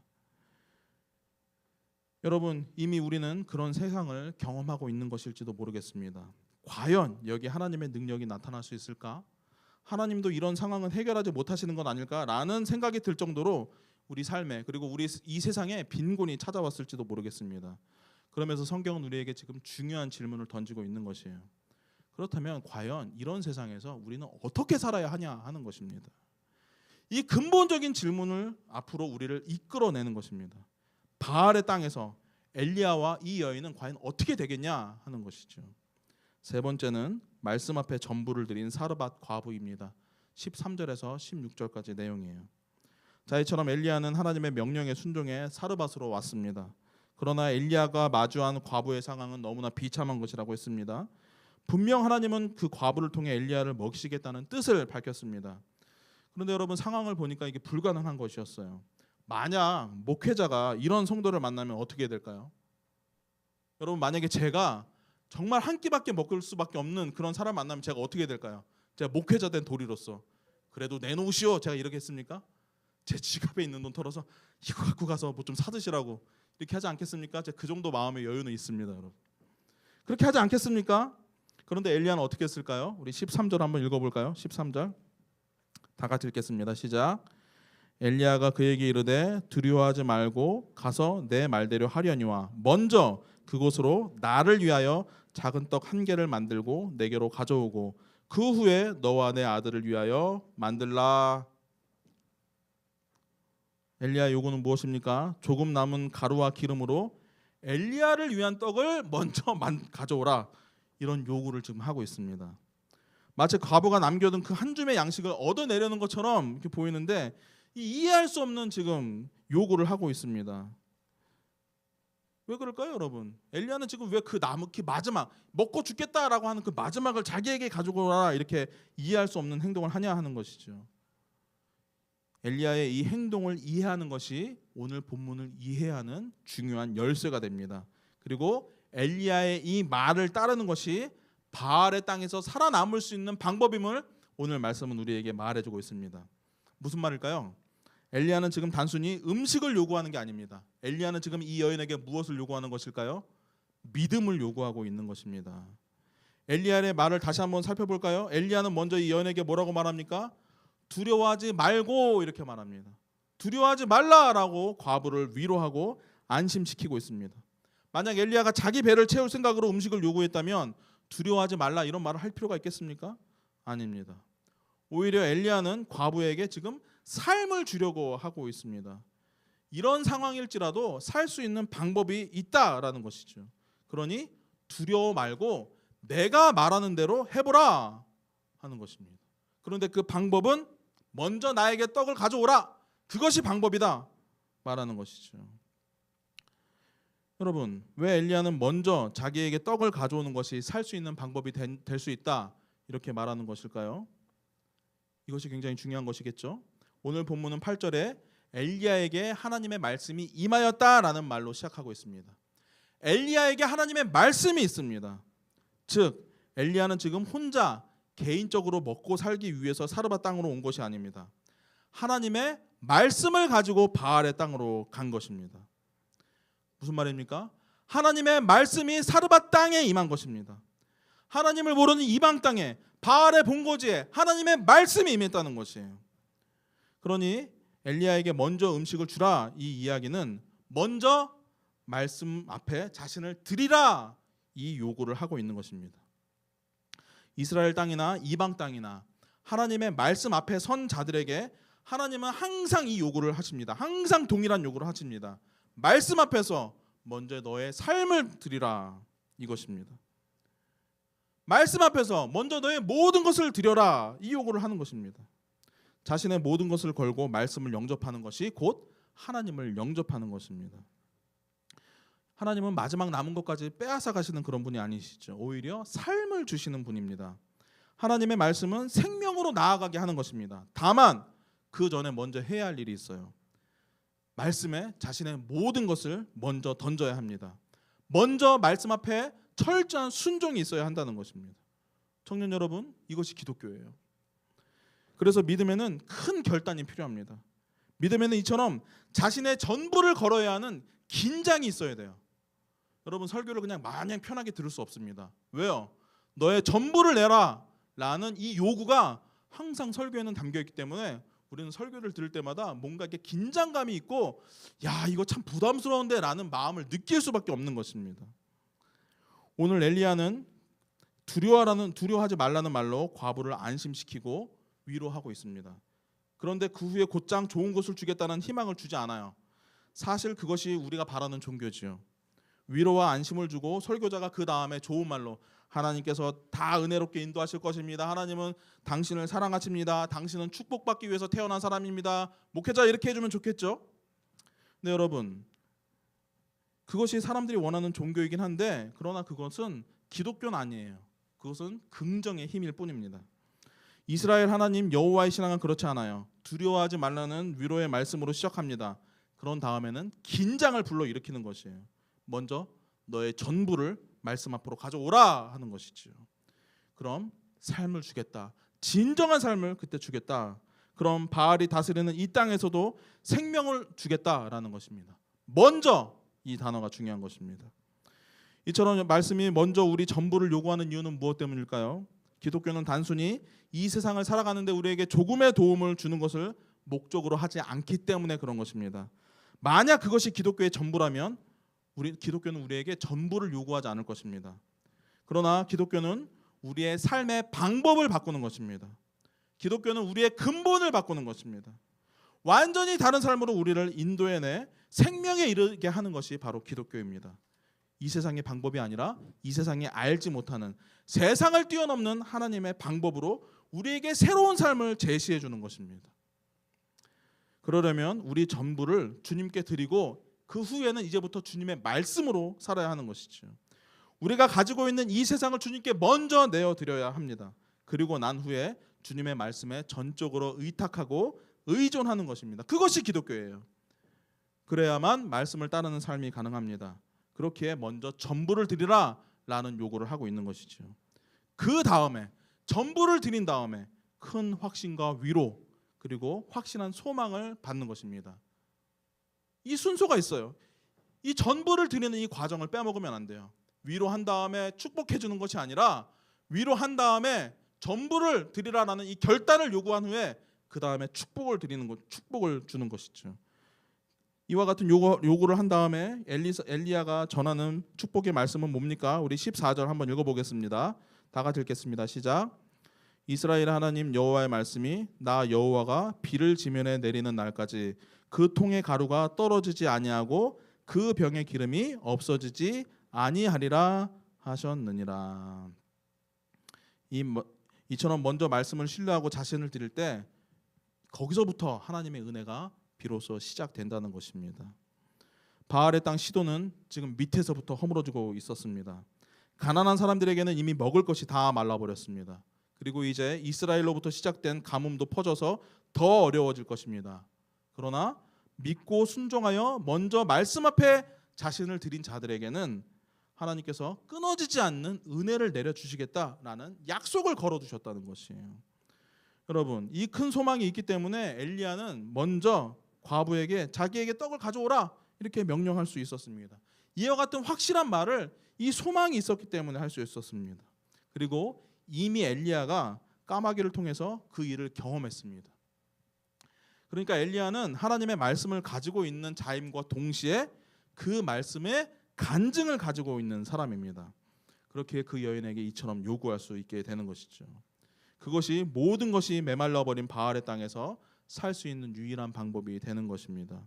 여러분, 이미 우리는 그런 세상을 경험하고 있는 것일지도 모르겠습니다. 과연 여기 하나님의 능력이 나타날 수 있을까? 하나님도 이런 상황은 해결하지 못하시는 건 아닐까라는 생각이 들 정도로 우리 삶에, 그리고 우리 이 세상에 빈곤이 찾아왔을지도 모르겠습니다. 그러면서 성경은 우리에게 지금 중요한 질문을 던지고 있는 것이에요. 그렇다면 과연 이런 세상에서 우리는 어떻게 살아야 하냐 하는 것입니다. 이 근본적인 질문을 앞으로 우리를 이끌어내는 것입니다. 바알의 땅에서 엘리야와 이 여인은 과연 어떻게 되겠냐 하는 것이죠. 세 번째는 말씀 앞에 전부를 드린 사르밧 과부입니다. 13절에서 16절까지 내용이에요. 자, 이처럼 엘리야는 하나님의 명령에 순종해 사르밧으로 왔습니다. 그러나 엘리야가 마주한 과부의 상황은 너무나 비참한 것이라고 했습니다. 분명 하나님은 그 과부를 통해 엘리야를 먹이시겠다는 뜻을 밝혔습니다. 그런데 여러분, 상황을 보니까 이게 불가능한 것이었어요. 만약 목회자가 이런 성도를 만나면 어떻게 될까요? 여러분, 만약에 제가 정말 한 끼밖에 먹을 수밖에 없는 그런 사람 만나면 제가 어떻게 될까요? 제가 목회자 된 도리로서 그래도 내놓으시오, 제가 이렇게 했습니까? 제 지갑에 있는 돈 털어서 이거 갖고 가서 뭐 좀 사드시라고 이렇게 하지 않겠습니까? 제가 그 정도 마음의 여유는 있습니다, 여러분. 그렇게 하지 않겠습니까? 그런데 엘리야는 어떻게 했을까요? 우리 13절 한번 읽어볼까요? 13절 다 같이 읽겠습니다. 시작. 엘리야가 그에게 이르되 두려워하지 말고 가서 내 말대로 하려니와 먼저 그곳으로 나를 위하여 작은 떡 한 개를 만들고 내게로 가져오고 그 후에 너와 내 아들을 위하여 만들라. 엘리야의 요구는 무엇입니까? 조금 남은 가루와 기름으로 엘리야를 위한 떡을 먼저 가져오라. 이런 요구를 지금 하고 있습니다. 마치 과부가 남겨둔 그 한 줌의 양식을 얻어내려는 것처럼 이렇게 보이는데 이해할 수 없는 지금 요구를 하고 있습니다. 왜 그럴까요, 여러분? 엘리야는 지금 왜 그 마지막 먹고 죽겠다라고 하는 그 마지막을 자기에게 가지고 오라 이렇게 이해할 수 없는 행동을 하냐 하는 것이죠. 엘리야의 이 행동을 이해하는 것이 오늘 본문을 이해하는 중요한 열쇠가 됩니다. 그리고 엘리야의 이 말을 따르는 것이 바알의 땅에서 살아남을 수 있는 방법임을 오늘 말씀은 우리에게 말해주고 있습니다. 무슨 말일까요? 엘리야는 지금 단순히 음식을 요구하는 게 아닙니다. 엘리야는 지금 이 여인에게 무엇을 요구하는 것일까요? 믿음을 요구하고 있는 것입니다. 엘리야의 말을 다시 한번 살펴볼까요? 엘리야는 먼저 이 여인에게 뭐라고 말합니까? 두려워하지 말고 이렇게 말합니다. 두려워하지 말라라고 과부를 위로하고 안심시키고 있습니다. 만약 엘리야가 자기 배를 채울 생각으로 음식을 요구했다면 두려워하지 말라 이런 말을 할 필요가 있겠습니까? 아닙니다. 오히려 엘리야는 과부에게 지금 삶을 주려고 하고 있습니다. 이런 상황일지라도 살 수 있는 방법이 있다라는 것이죠. 그러니 두려워 말고 내가 말하는 대로 해보라 하는 것입니다. 그런데 그 방법은 먼저 나에게 떡을 가져오라. 그것이 방법이다 말하는 것이죠. 여러분, 왜 엘리야는 먼저 자기에게 떡을 가져오는 것이 살 수 있는 방법이 될 수 있다 이렇게 말하는 것일까요? 이것이 굉장히 중요한 것이겠죠. 오늘 본문은 8절에 엘리야에게 하나님의 말씀이 임하였다라는 말로 시작하고 있습니다. 엘리야에게 하나님의 말씀이 있습니다. 즉 엘리야는 지금 혼자 개인적으로 먹고 살기 위해서 사르밧 땅으로 온 것이 아닙니다. 하나님의 말씀을 가지고 바알의 땅으로 간 것입니다. 무슨 말입니까? 하나님의 말씀이 사르밧 땅에 임한 것입니다. 하나님을 모르는 이방 땅에 바알의 본거지에 하나님의 말씀이 임했다는 것이에요. 그러니 엘리야에게 먼저 음식을 주라 이 이야기는 먼저 말씀 앞에 자신을 드리라 이 요구를 하고 있는 것입니다. 이스라엘 땅이나 이방 땅이나 하나님의 말씀 앞에 선 자들에게 하나님은 항상 이 요구를 하십니다. 항상 동일한 요구를 하십니다. 말씀 앞에서 먼저 너의 삶을 드리라 이것입니다. 말씀 앞에서 먼저 너의 모든 것을 드려라 이 요구를 하는 것입니다. 자신의 모든 것을 걸고 말씀을 영접하는 것이 곧 하나님을 영접하는 것입니다. 하나님은 마지막 남은 것까지 빼앗아 가시는 그런 분이 아니시죠. 오히려 삶을 주시는 분입니다. 하나님의 말씀은 생명으로 나아가게 하는 것입니다. 다만 그 전에 먼저 해야 할 일이 있어요. 말씀에 자신의 모든 것을 먼저 던져야 합니다. 먼저 말씀 앞에 철저한 순종이 있어야 한다는 것입니다. 청년 여러분, 이것이 기독교예요. 그래서 믿음에는 큰 결단이 필요합니다. 믿음에는 이처럼 자신의 전부를 걸어야 하는 긴장이 있어야 돼요. 여러분, 설교를 그냥 마냥 편하게 들을 수 없습니다. 왜요? 너의 전부를 내라 라는 이 요구가 항상 설교에는 담겨있기 때문에 우리는 설교를 들을 때마다 뭔가 이렇게 긴장감이 있고, 야, 이거 참 부담스러운데 라는 마음을 느낄 수밖에 없는 것입니다. 오늘 엘리야는 두려워하지 말라는 말로 과부를 안심시키고 위로하고 있습니다. 그런데 그 후에 곧장 좋은 것을 주겠다는 희망을 주지 않아요. 사실 그것이 우리가 바라는 종교지요. 위로와 안심을 주고 설교자가 그 다음에 좋은 말로 하나님께서 다 은혜롭게 인도하실 것입니다. 하나님은 당신을 사랑하십니다. 당신은 축복받기 위해서 태어난 사람입니다. 목회자 이렇게 해주면 좋겠죠. 네, 여러분, 그것이 사람들이 원하는 종교이긴 한데, 그러나 그것은 기독교는 아니에요. 그것은 긍정의 힘일 뿐입니다. 이스라엘 하나님 여호와의 신앙은 그렇지 않아요. 두려워하지 말라는 위로의 말씀으로 시작합니다. 그런 다음에는 긴장을 불러일으키는 것이에요. 먼저 너의 전부를 말씀 앞으로 가져오라 하는 것이지요. 그럼 삶을 주겠다. 진정한 삶을 그때 주겠다. 그럼 바알이 다스리는 이 땅에서도 생명을 주겠다라는 것입니다. 먼저 이 단어가 중요한 것입니다. 이처럼 말씀이 먼저 우리 전부를 요구하는 이유는 무엇 때문일까요? 기독교는 단순히 이 세상을 살아가는데 우리에게 조금의 도움을 주는 것을 목적으로 하지 않기 때문에 그런 것입니다. 만약 그것이 기독교의 전부라면 기독교는 우리에게 전부를 요구하지 않을 것입니다. 그러나 기독교는 우리의 삶의 방법을 바꾸는 것입니다. 기독교는 우리의 근본을 바꾸는 것입니다. 완전히 다른 삶으로 우리를 인도해내 생명에 이르게 하는 것이 바로 기독교입니다. 이 세상의 방법이 아니라 이 세상에 알지 못하는 세상을 뛰어넘는 하나님의 방법으로 우리에게 새로운 삶을 제시해 주는 것입니다. 그러려면 우리 전부를 주님께 드리고 그 후에는 이제부터 주님의 말씀으로 살아야 하는 것이죠. 우리가 가지고 있는 이 세상을 주님께 먼저 내어드려야 합니다. 그리고 난 후에 주님의 말씀에 전적으로 의탁하고 의존하는 것입니다. 그것이 기독교예요. 그래야만 말씀을 따르는 삶이 가능합니다. 그렇기에 먼저 전부를 드리라 라는 요구를 하고 있는 것이죠. 그 다음에 전부를 드린 다음에 큰 확신과 위로 그리고 확신한 소망을 받는 것입니다. 이 순서가 있어요. 이 전부를 드리는 이 과정을 빼먹으면 안 돼요. 위로한 다음에 축복해 주는 것이 아니라 위로한 다음에 전부를 드리라라는 이 결단을 요구한 후에 그 다음에 축복을 주는 것이죠. 이와 같은 요구를 한 다음에 엘리야가 전하는 축복의 말씀은 뭡니까? 우리 14절 한번 읽어보겠습니다. 다 같이 읽겠습니다. 시작. 이스라엘 하나님 여호와의 말씀이 나 여호와가 비를 지면에 내리는 날까지 그 통의 가루가 떨어지지 아니하고 그 병의 기름이 없어지지 아니하리라 하셨느니라. 이처럼 먼저 말씀을 신뢰하고 자신을 드릴 때 거기서부터 하나님의 은혜가 비로소 시작된다는 것입니다. 바알의 땅 시돈은 지금 밑에서부터 허물어지고 있었습니다. 가난한 사람들에게는 이미 먹을 것이 다 말라버렸습니다. 그리고 이제 이스라엘로부터 시작된 가뭄도 퍼져서 더 어려워질 것입니다. 그러나 믿고 순종하여 먼저 말씀 앞에 자신을 드린 자들에게는 하나님께서 끊어지지 않는 은혜를 내려주시겠다라는 약속을 걸어두셨다는 것이에요. 여러분, 이 큰 소망이 있기 때문에 엘리야는 먼저 과부에게 자기에게 떡을 가져오라 이렇게 명령할 수 있었습니다. 이와 같은 확실한 말을 이 소망이 있었기 때문에 할 수 있었습니다. 그리고 이미 엘리야가 까마귀를 통해서 그 일을 경험했습니다. 그러니까 엘리야는 하나님의 말씀을 가지고 있는 자임과 동시에 그 말씀의 간증을 가지고 있는 사람입니다. 그렇게 그 여인에게 이처럼 요구할 수 있게 되는 것이죠. 그것이 모든 것이 메말라버린 바알의 땅에서 살 수 있는 유일한 방법이 되는 것입니다.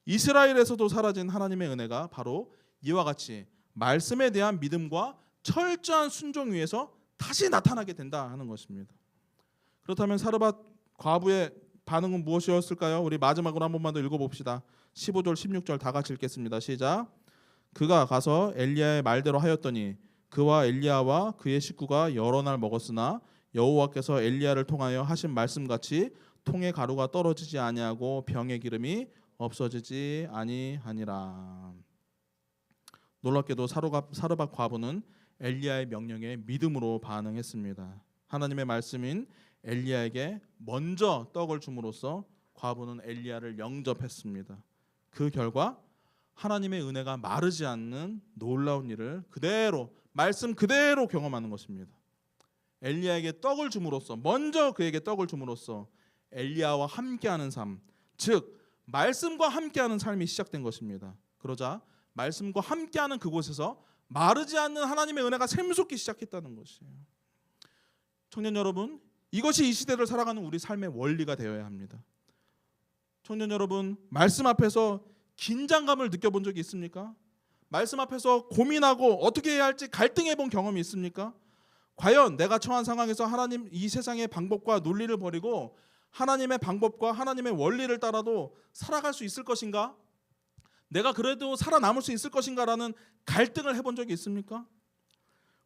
이스라엘에서도 사라진 하나님의 은혜가 바로 이와 같이 말씀에 대한 믿음과 철저한 순종 위에서 다시 나타나게 된다 하는 것입니다. 그렇다면 사르밧 과부의 반응은 무엇이었을까요? 우리 마지막으로 한 번만 더 읽어봅시다. 15절 16절 다 같이 읽겠습니다. 시작. 그가 가서 엘리야의 말대로 하였더니 그와 엘리야와 그의 식구가 여러 날 먹었으나 여호와께서 엘리야를 통하여 하신 말씀같이 통의 가루가 떨어지지 아니하고 병의 기름이 없어지지 아니하니라. 놀랍게도 사르밧 과부는 엘리야의 명령에 믿음으로 반응했습니다. 하나님의 말씀인 엘리야에게 먼저 떡을 줌으로써 과부는 엘리야를 영접했습니다. 그 결과 하나님의 은혜가 마르지 않는 놀라운 일을 그대로 말씀 그대로 경험하는 것입니다. 엘리야에게 떡을 줌으로써 먼저 그에게 떡을 줌으로써 엘리야와 함께하는 삶, 즉 말씀과 함께하는 삶이 시작된 것입니다. 그러자 말씀과 함께하는 그곳에서 마르지 않는 하나님의 은혜가 샘솟기 시작했다는 것이에요. 청년 여러분, 이것이 이 시대를 살아가는 우리 삶의 원리가 되어야 합니다. 청년 여러분, 말씀 앞에서 긴장감을 느껴본 적이 있습니까? 말씀 앞에서 고민하고 어떻게 해야 할지 갈등해 본 경험이 있습니까? 과연 내가 처한 상황에서 하나님 이 세상의 방법과 논리를 버리고 하나님의 방법과 하나님의 원리를 따라도 살아갈 수 있을 것인가? 내가 그래도 살아남을 수 있을 것인가라는 갈등을 해본 적이 있습니까?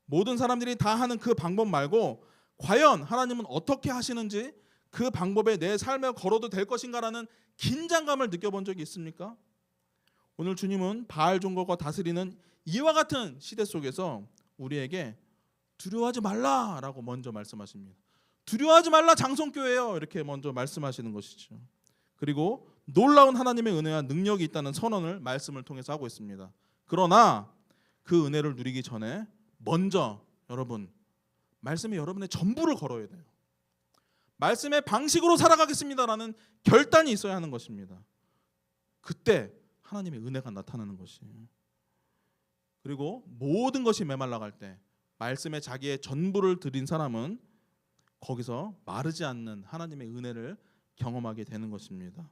모든 사람들이 다 하는 그 방법 말고 과연 하나님은 어떻게 하시는지 그 방법에 내 삶에 걸어도 될 것인가라는 긴장감을 느껴본 적이 있습니까? 오늘 주님은 바알 종교가 다스리는 이와 같은 시대 속에서 우리에게 두려워하지 말라라고 먼저 말씀하십니다. 두려워하지 말라 장성교회요 이렇게 먼저 말씀하시는 것이죠. 그리고 놀라운 하나님의 은혜와 능력이 있다는 선언을 말씀을 통해서 하고 있습니다. 그러나 그 은혜를 누리기 전에 먼저 여러분 말씀이 여러분의 전부를 걸어야 돼요. 말씀의 방식으로 살아가겠습니다라는 결단이 있어야 하는 것입니다. 그때 하나님의 은혜가 나타나는 것이에요. 그리고 모든 것이 메말라갈 때 말씀에 자기의 전부를 드린 사람은 거기서 마르지 않는 하나님의 은혜를 경험하게 되는 것입니다.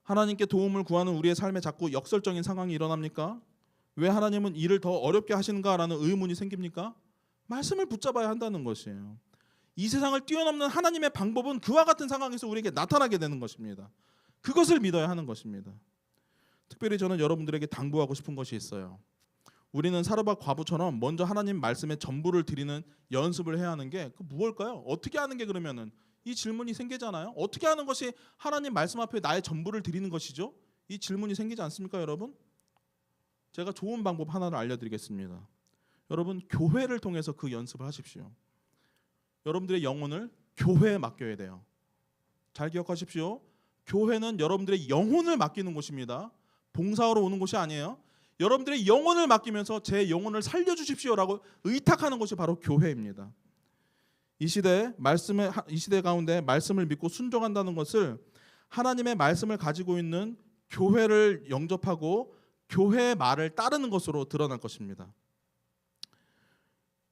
하나님께 도움을 구하는 우리의 삶에 자꾸 역설적인 상황이 일어납니까? 왜 하나님은 일을 더 어렵게 하시는가라는 의문이 생깁니까? 말씀을 붙잡아야 한다는 것이에요. 이 세상을 뛰어넘는 하나님의 방법은 그와 같은 상황에서 우리에게 나타나게 되는 것입니다. 그것을 믿어야 하는 것입니다. 특별히 저는 여러분들에게 당부하고 싶은 것이 있어요. 우리는 사르밧 과부처럼 먼저 하나님 말씀에 전부를 드리는 연습을 해야 하는 게 무엇일까요? 어떻게 하는 게 그러면은 이 질문이 생기잖아요. 어떻게 하는 것이 하나님 말씀 앞에 나의 전부를 드리는 것이죠? 이 질문이 생기지 않습니까, 여러분? 제가 좋은 방법 하나를 알려드리겠습니다. 여러분, 교회를 통해서 그 연습을 하십시오. 여러분들의 영혼을 교회에 맡겨야 돼요. 잘 기억하십시오. 교회는 여러분들의 영혼을 맡기는 곳입니다. 봉사하러 오는 곳이 아니에요. 여러분들의 영혼을 맡기면서 제 영혼을 살려주십시오라고 의탁하는 것이 바로 교회입니다. 이 시대 가운데 말씀을 믿고 순종한다는 것을 하나님의 말씀을 가지고 있는 교회를 영접하고 교회의 말을 따르는 것으로 드러날 것입니다.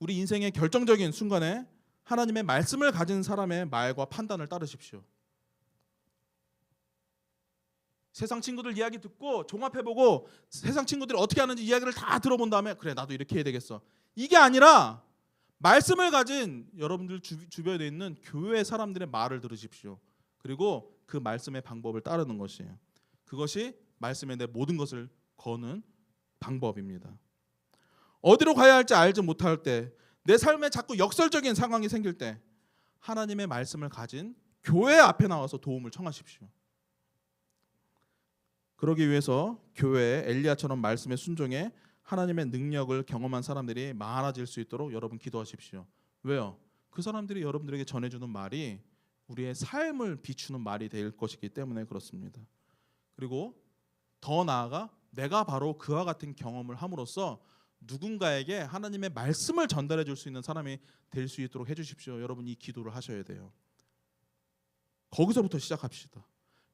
우리 인생의 결정적인 순간에 하나님의 말씀을 가진 사람의 말과 판단을 따르십시오. 세상 친구들 이야기 듣고 종합해보고 세상 친구들이 어떻게 하는지 이야기를 다 들어본 다음에 그래 나도 이렇게 해야 되겠어. 이게 아니라 말씀을 가진 여러분들 주변에 있는 교회 사람들의 말을 들으십시오. 그리고 그 말씀의 방법을 따르는 것이에요. 그것이 말씀에 내 모든 것을 거는 방법입니다. 어디로 가야 할지 알지 못할 때, 내 삶에 자꾸 역설적인 상황이 생길 때 하나님의 말씀을 가진 교회 앞에 나와서 도움을 청하십시오. 그러기 위해서 교회에 엘리야처럼 말씀에 순종해 하나님의 능력을 경험한 사람들이 많아질 수 있도록 여러분 기도하십시오. 왜요? 그 사람들이 여러분들에게 전해주는 말이 우리의 삶을 비추는 말이 될 것이기 때문에 그렇습니다. 그리고 더 나아가 내가 바로 그와 같은 경험을 함으로써 누군가에게 하나님의 말씀을 전달해 줄 수 있는 사람이 될 수 있도록 해주십시오. 여러분 이 기도를 하셔야 돼요. 거기서부터 시작합시다.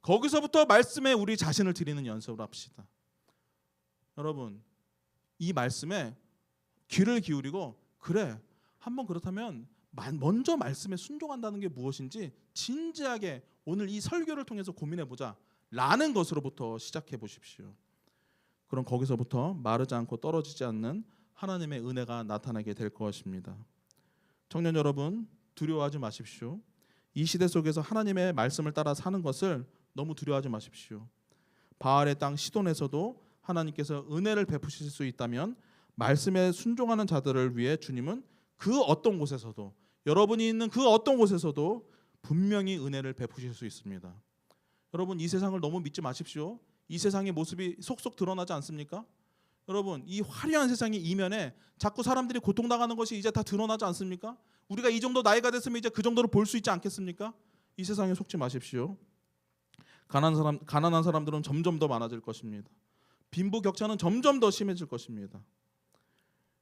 거기서부터 말씀에 우리 자신을 드리는 연습을 합시다. 여러분 이 말씀에 귀를 기울이고 그래 한번 그렇다면 먼저 말씀에 순종한다는 게 무엇인지 진지하게 오늘 이 설교를 통해서 고민해보자 라는 것으로부터 시작해 보십시오. 그럼 거기서부터 마르지 않고 떨어지지 않는 하나님의 은혜가 나타나게 될 것입니다. 청년 여러분 두려워하지 마십시오. 이 시대 속에서 하나님의 말씀을 따라 사는 것을 너무 두려워하지 마십시오. 바알의 땅 시돈에서도 하나님께서 은혜를 베푸실 수 있다면 말씀에 순종하는 자들을 위해 주님은 그 어떤 곳에서도 여러분이 있는 그 어떤 곳에서도 분명히 은혜를 베푸실 수 있습니다. 여러분 이 세상을 너무 믿지 마십시오. 이 세상의 모습이 속속 드러나지 않습니까? 여러분, 이 화려한 세상의 이면에 자꾸 사람들이 고통당하는 것이 이제 다 드러나지 않습니까? 우리가 이 정도 나이가 됐으면 이제 그 정도로 볼 수 있지 않겠습니까? 이 세상에 속지 마십시오. 가난한 사람들은 점점 더 많아질 것입니다. 빈부격차는 점점 더 심해질 것입니다.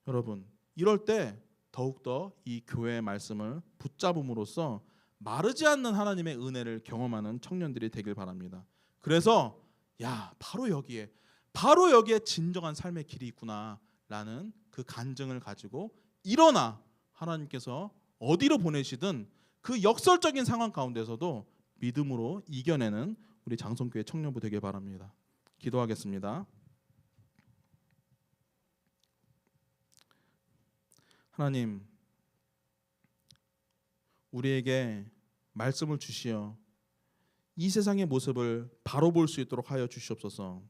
여러분, 이럴 때 더욱더 이 교회의 말씀을 붙잡음으로써 마르지 않는 하나님의 은혜를 경험하는 청년들이 되길 바랍니다. 그래서 바로 여기에 진정한 삶의 길이 있구나라는 그 간증을 가지고 일어나 하나님께서 어디로 보내시든 그 역설적인 상황 가운데서도 믿음으로 이겨내는 우리 장성교회 청년부 되길 바랍니다. 기도하겠습니다. 하나님, 우리에게 말씀을 주시어 이 세상의 모습을 바로 볼 수 있도록 하여 주시옵소서.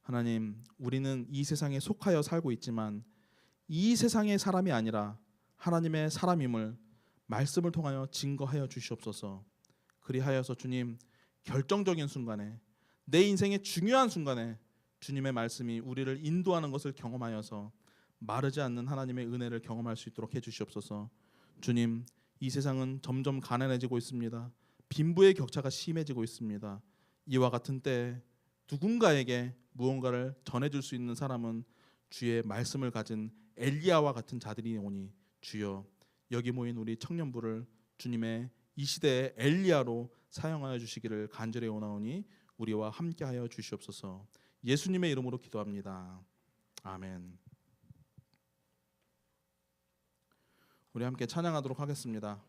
하나님, 우리는 이 세상에 속하여 살고 있지만 이 세상의 사람이 아니라 하나님의 사람임을 말씀을 통하여 증거하여 주시옵소서. 그리하여서 주님, 결정적인 순간에, 내 인생의 중요한 순간에 주님의 말씀이 우리를 인도하는 것을 경험하여서 마르지 않는 하나님의 은혜를 경험할 수 있도록 해주시옵소서. 주님, 이 세상은 점점 가난해지고 있습니다. 빈부의 격차가 심해지고 있습니다. 이와 같은 때에 누군가에게 무언가를 전해줄 수 있는 사람은 주의 말씀을 가진 엘리야와 같은 자들이 오니 주여, 여기 모인 우리 청년부를 주님의 이 시대의 엘리야로 사용하여 주시기를 간절히 원하오니 우리와 함께하여 주시옵소서. 예수님의 이름으로 기도합니다. 아멘. 우리 함께 찬양하도록 하겠습니다.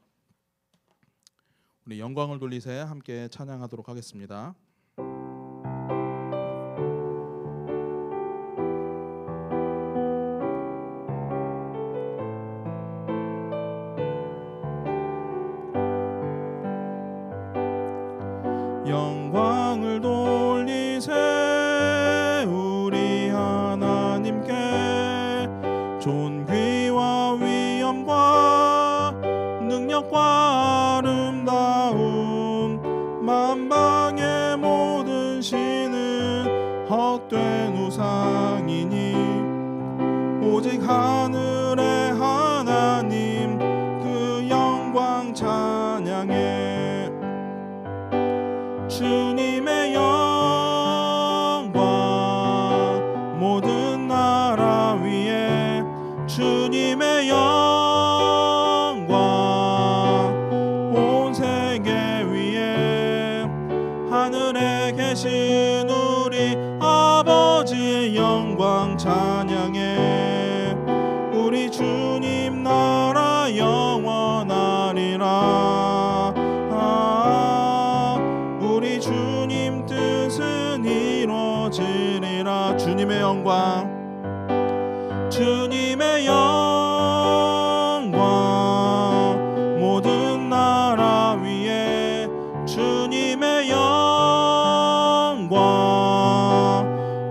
우리 영광을 돌리세 함께 찬양하도록 하겠습니다. 영광을 돌리세 우리 하나님께 존귀와 위엄과 능력과 아름다움 만방의 모든 신은 헛된 우상이니 오직 하늘의 하나님 그 영광 찬양해 주님의 영광 모든 나라 위에 주님의 영광 온 세계 위에 하늘에 계신 우리 아버지의 영광 찬양해 우리 주님 나라 영원하리라. 우리 주님 뜻은 이루어지리라. 주님의 영광 주님의 영광 모든 나라 위에 주님의 영광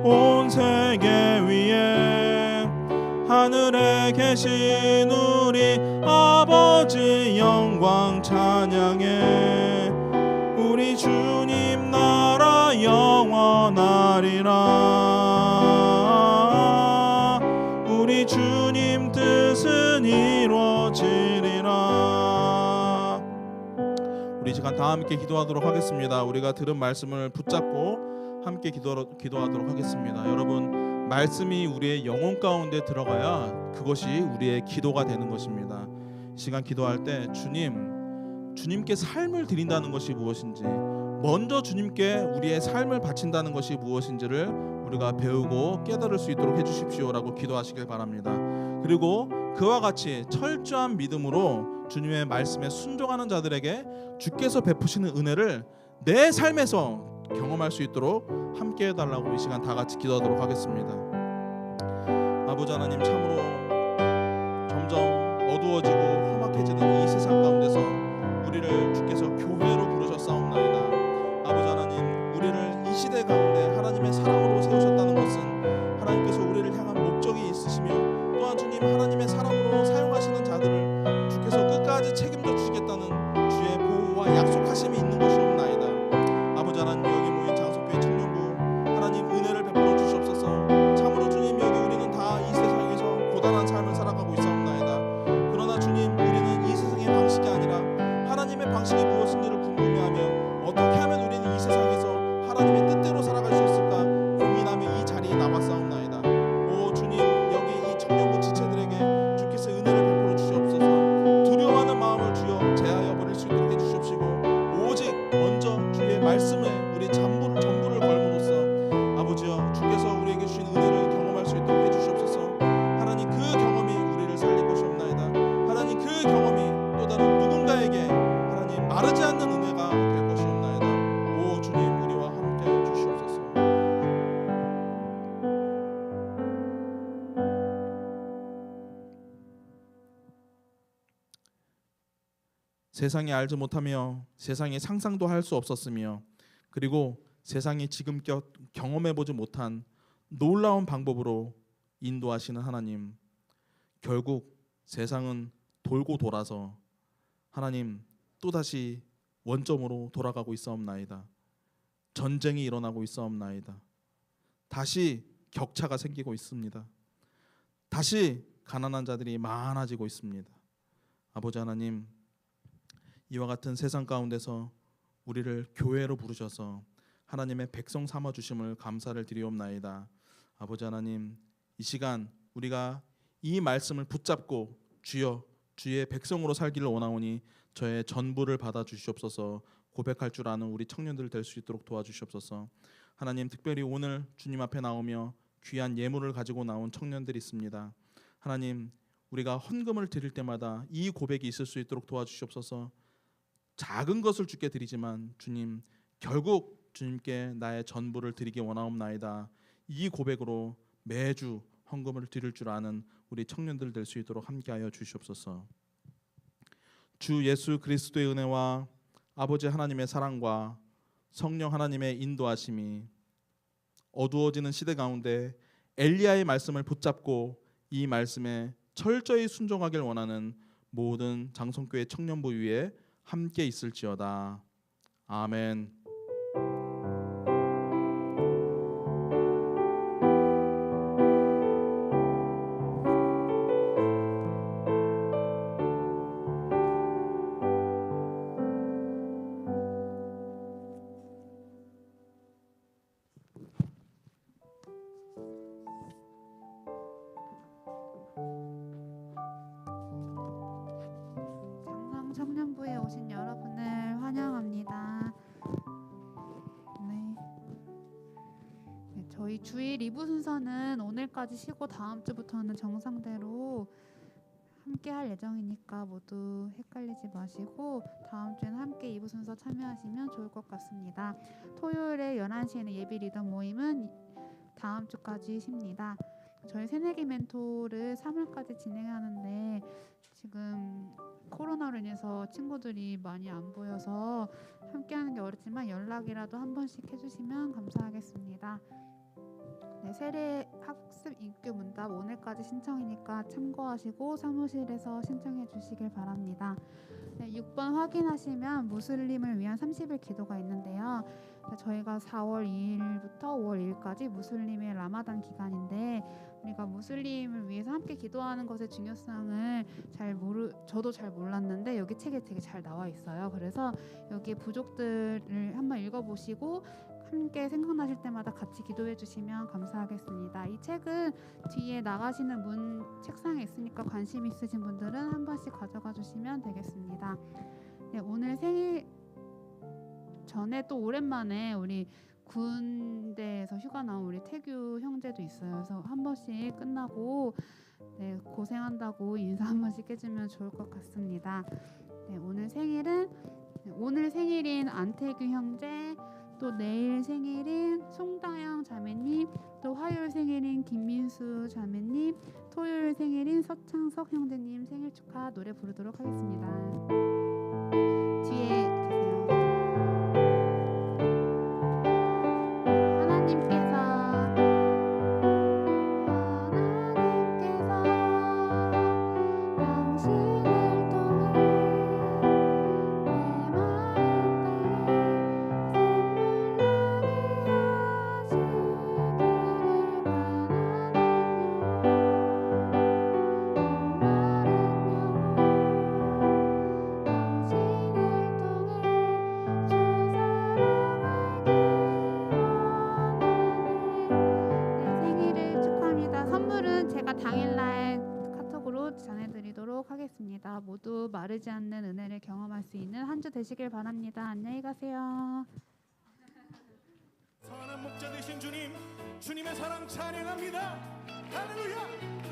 온 세계 위에 하늘에 계신 우리 아버지 영광 찬양해 우리 주님 나라 영원하리라. 우리 주님 뜻은 이루어지리라. 우리 시간 다 함께 기도하도록 하겠습니다. 우리가 들은 말씀을 붙잡고 함께 기도하도록 하겠습니다. 여러분, 말씀이 우리의 영혼 가운데 들어가야 그것이 우리의 기도가 되는 것입니다. 이 시간 기도할 때 주님께 삶을 드린다는 것이 무엇인지, 먼저 주님께 우리의 삶을 바친다는 것이 무엇인지를 우리가 배우고 깨달을 수 있도록 해주십시오라고 기도하시길 바랍니다. 그리고 그와 같이 철저한 믿음으로 주님의 말씀에 순종하는 자들에게 주께서 베푸시는 은혜를 내 삶에서 경험할 수 있도록 함께 해달라고 이 시간 다 같이 기도하도록 하겠습니다. 아버지 하나님, 참으로 점점 어두워지고 험악해지는 이 세상 가운데서 우리를 주께서 교회로 부르셨사옵나이다. 아버지 하나님, 우리를 이 시대 가운데 하나님의 사람으로 세우셨다는 것은 하나님께서 우리를 향한 목적이 있으시며 또한 주님 하나님의 사람으로 사용하시는 자들을 주께서 끝까지 책임져 주시겠다는 주의 보호와 약속하심이 있는 것이옵나이다. 아버지 하나님, 여기 모인 장성교회 청년부 하나님 은혜를 베풀어 주시옵소서. 참으로 주님, 여기 세상이 알지 못하며 세상이 상상도 할 수 없었으며 그리고 세상이 지금껏 경험해보지 못한 놀라운 방법으로 인도하시는 하나님, 결국 세상은 돌고 돌아서 하나님 또다시 원점으로 돌아가고 있사옵나이다. 전쟁이 일어나고 있사옵나이다. 다시 격차가 생기고 있습니다. 다시 가난한 자들이 많아지고 있습니다. 아버지 하나님, 이와 같은 세상 가운데서 우리를 교회로 부르셔서 하나님의 백성 삼아 주심을 감사를 드리옵나이다. 아버지 하나님, 이 시간 우리가 이 말씀을 붙잡고 주여 주의 백성으로 살기를 원하오니 저의 전부를 받아 주시옵소서. 고백할 줄 아는 우리 청년들 될 수 있도록 도와주시옵소서. 하나님, 특별히 오늘 주님 앞에 나오며 귀한 예물을 가지고 나온 청년들이 있습니다. 하나님, 우리가 헌금을 드릴 때마다 이 고백이 있을 수 있도록 도와주시옵소서. 작은 것을 주께 드리지만 주님, 결국 주님께 나의 전부를 드리기 원하옵나이다. 이 고백으로 매주 헌금을 드릴 줄 아는 우리 청년들 될 수 있도록 함께하여 주시옵소서. 주 예수 그리스도의 은혜와 아버지 하나님의 사랑과 성령 하나님의 인도하심이 어두워지는 시대 가운데 엘리야의 말씀을 붙잡고 이 말씀에 철저히 순종하길 원하는 모든 장성교회 청년부 위에 함께 있을지어다. 아멘. 장성 청년부에 오신 여러분을 환영합니다. 저희 주일 2부 순서는 오늘까지 쉬고 다음 주부터는 정상대로 함께 할 예정이니까 모두 헷갈리지 마시고 다음 주에는 함께 2부 순서 참여하시면 좋을 것 같습니다. 토요일에 11시에는 예비 리더 모임은 다음 주까지 쉽니다. 저희 새내기 멘토를 3월까지 진행하는데 지금 코로나로 인해서 친구들이 많이 안 보여서 함께하는 게 어렵지만 연락이라도 한 번씩 해주시면 감사하겠습니다. 네, 세례 학습 인교 문답 오늘까지 신청이니까 참고하시고 사무실에서 신청해 주시길 바랍니다. 네, 6번 확인하시면 무슬림을 위한 30일 기도가 있는데요. 저희가 4월 2일부터 5월 2일까지 무슬림의 라마단 기간인데 우리가 무슬림을 위해서 함께 기도하는 것의 중요성을 저도 잘 몰랐는데 여기 책에 되게 잘 나와 있어요. 그래서 여기 부족들을 한번 읽어보시고 함께 생각나실 때마다 같이 기도해 주시면 감사하겠습니다. 이 책은 뒤에 나가시는 문 책상에 있으니까 관심 있으신 분들은 한 번씩 가져가 주시면 되겠습니다. 네, 오늘 생일 전에 또 오랜만에 우리 군대에서 휴가 나온 우리 태규 형제도 있어요. 그래서 한 번씩 끝나고 네, 고생한다고 인사 한 번씩 해주면 좋을 것 같습니다. 네, 오늘 생일인 안태규 형제, 또 내일 생일인 송다영 자매님, 또 화요일 생일인 김민수 자매님, 토요일 생일인 서창석 형제님 생일 축하 노래 부르도록 하겠습니다. 뒤에 계세요. 하나님께서 당신을 통해 내 생일을 축하합니다. 선물은 제가 당일날 카톡으로 전해드리도록 하겠습니다. 모두 마르지 않는 은혜를 경험할 수 있는 한 주 되시길 바랍니다. 안녕히 가세요. 선한 목자 되신 주님, 주님의 사랑 찬양합니다. 할렐루야.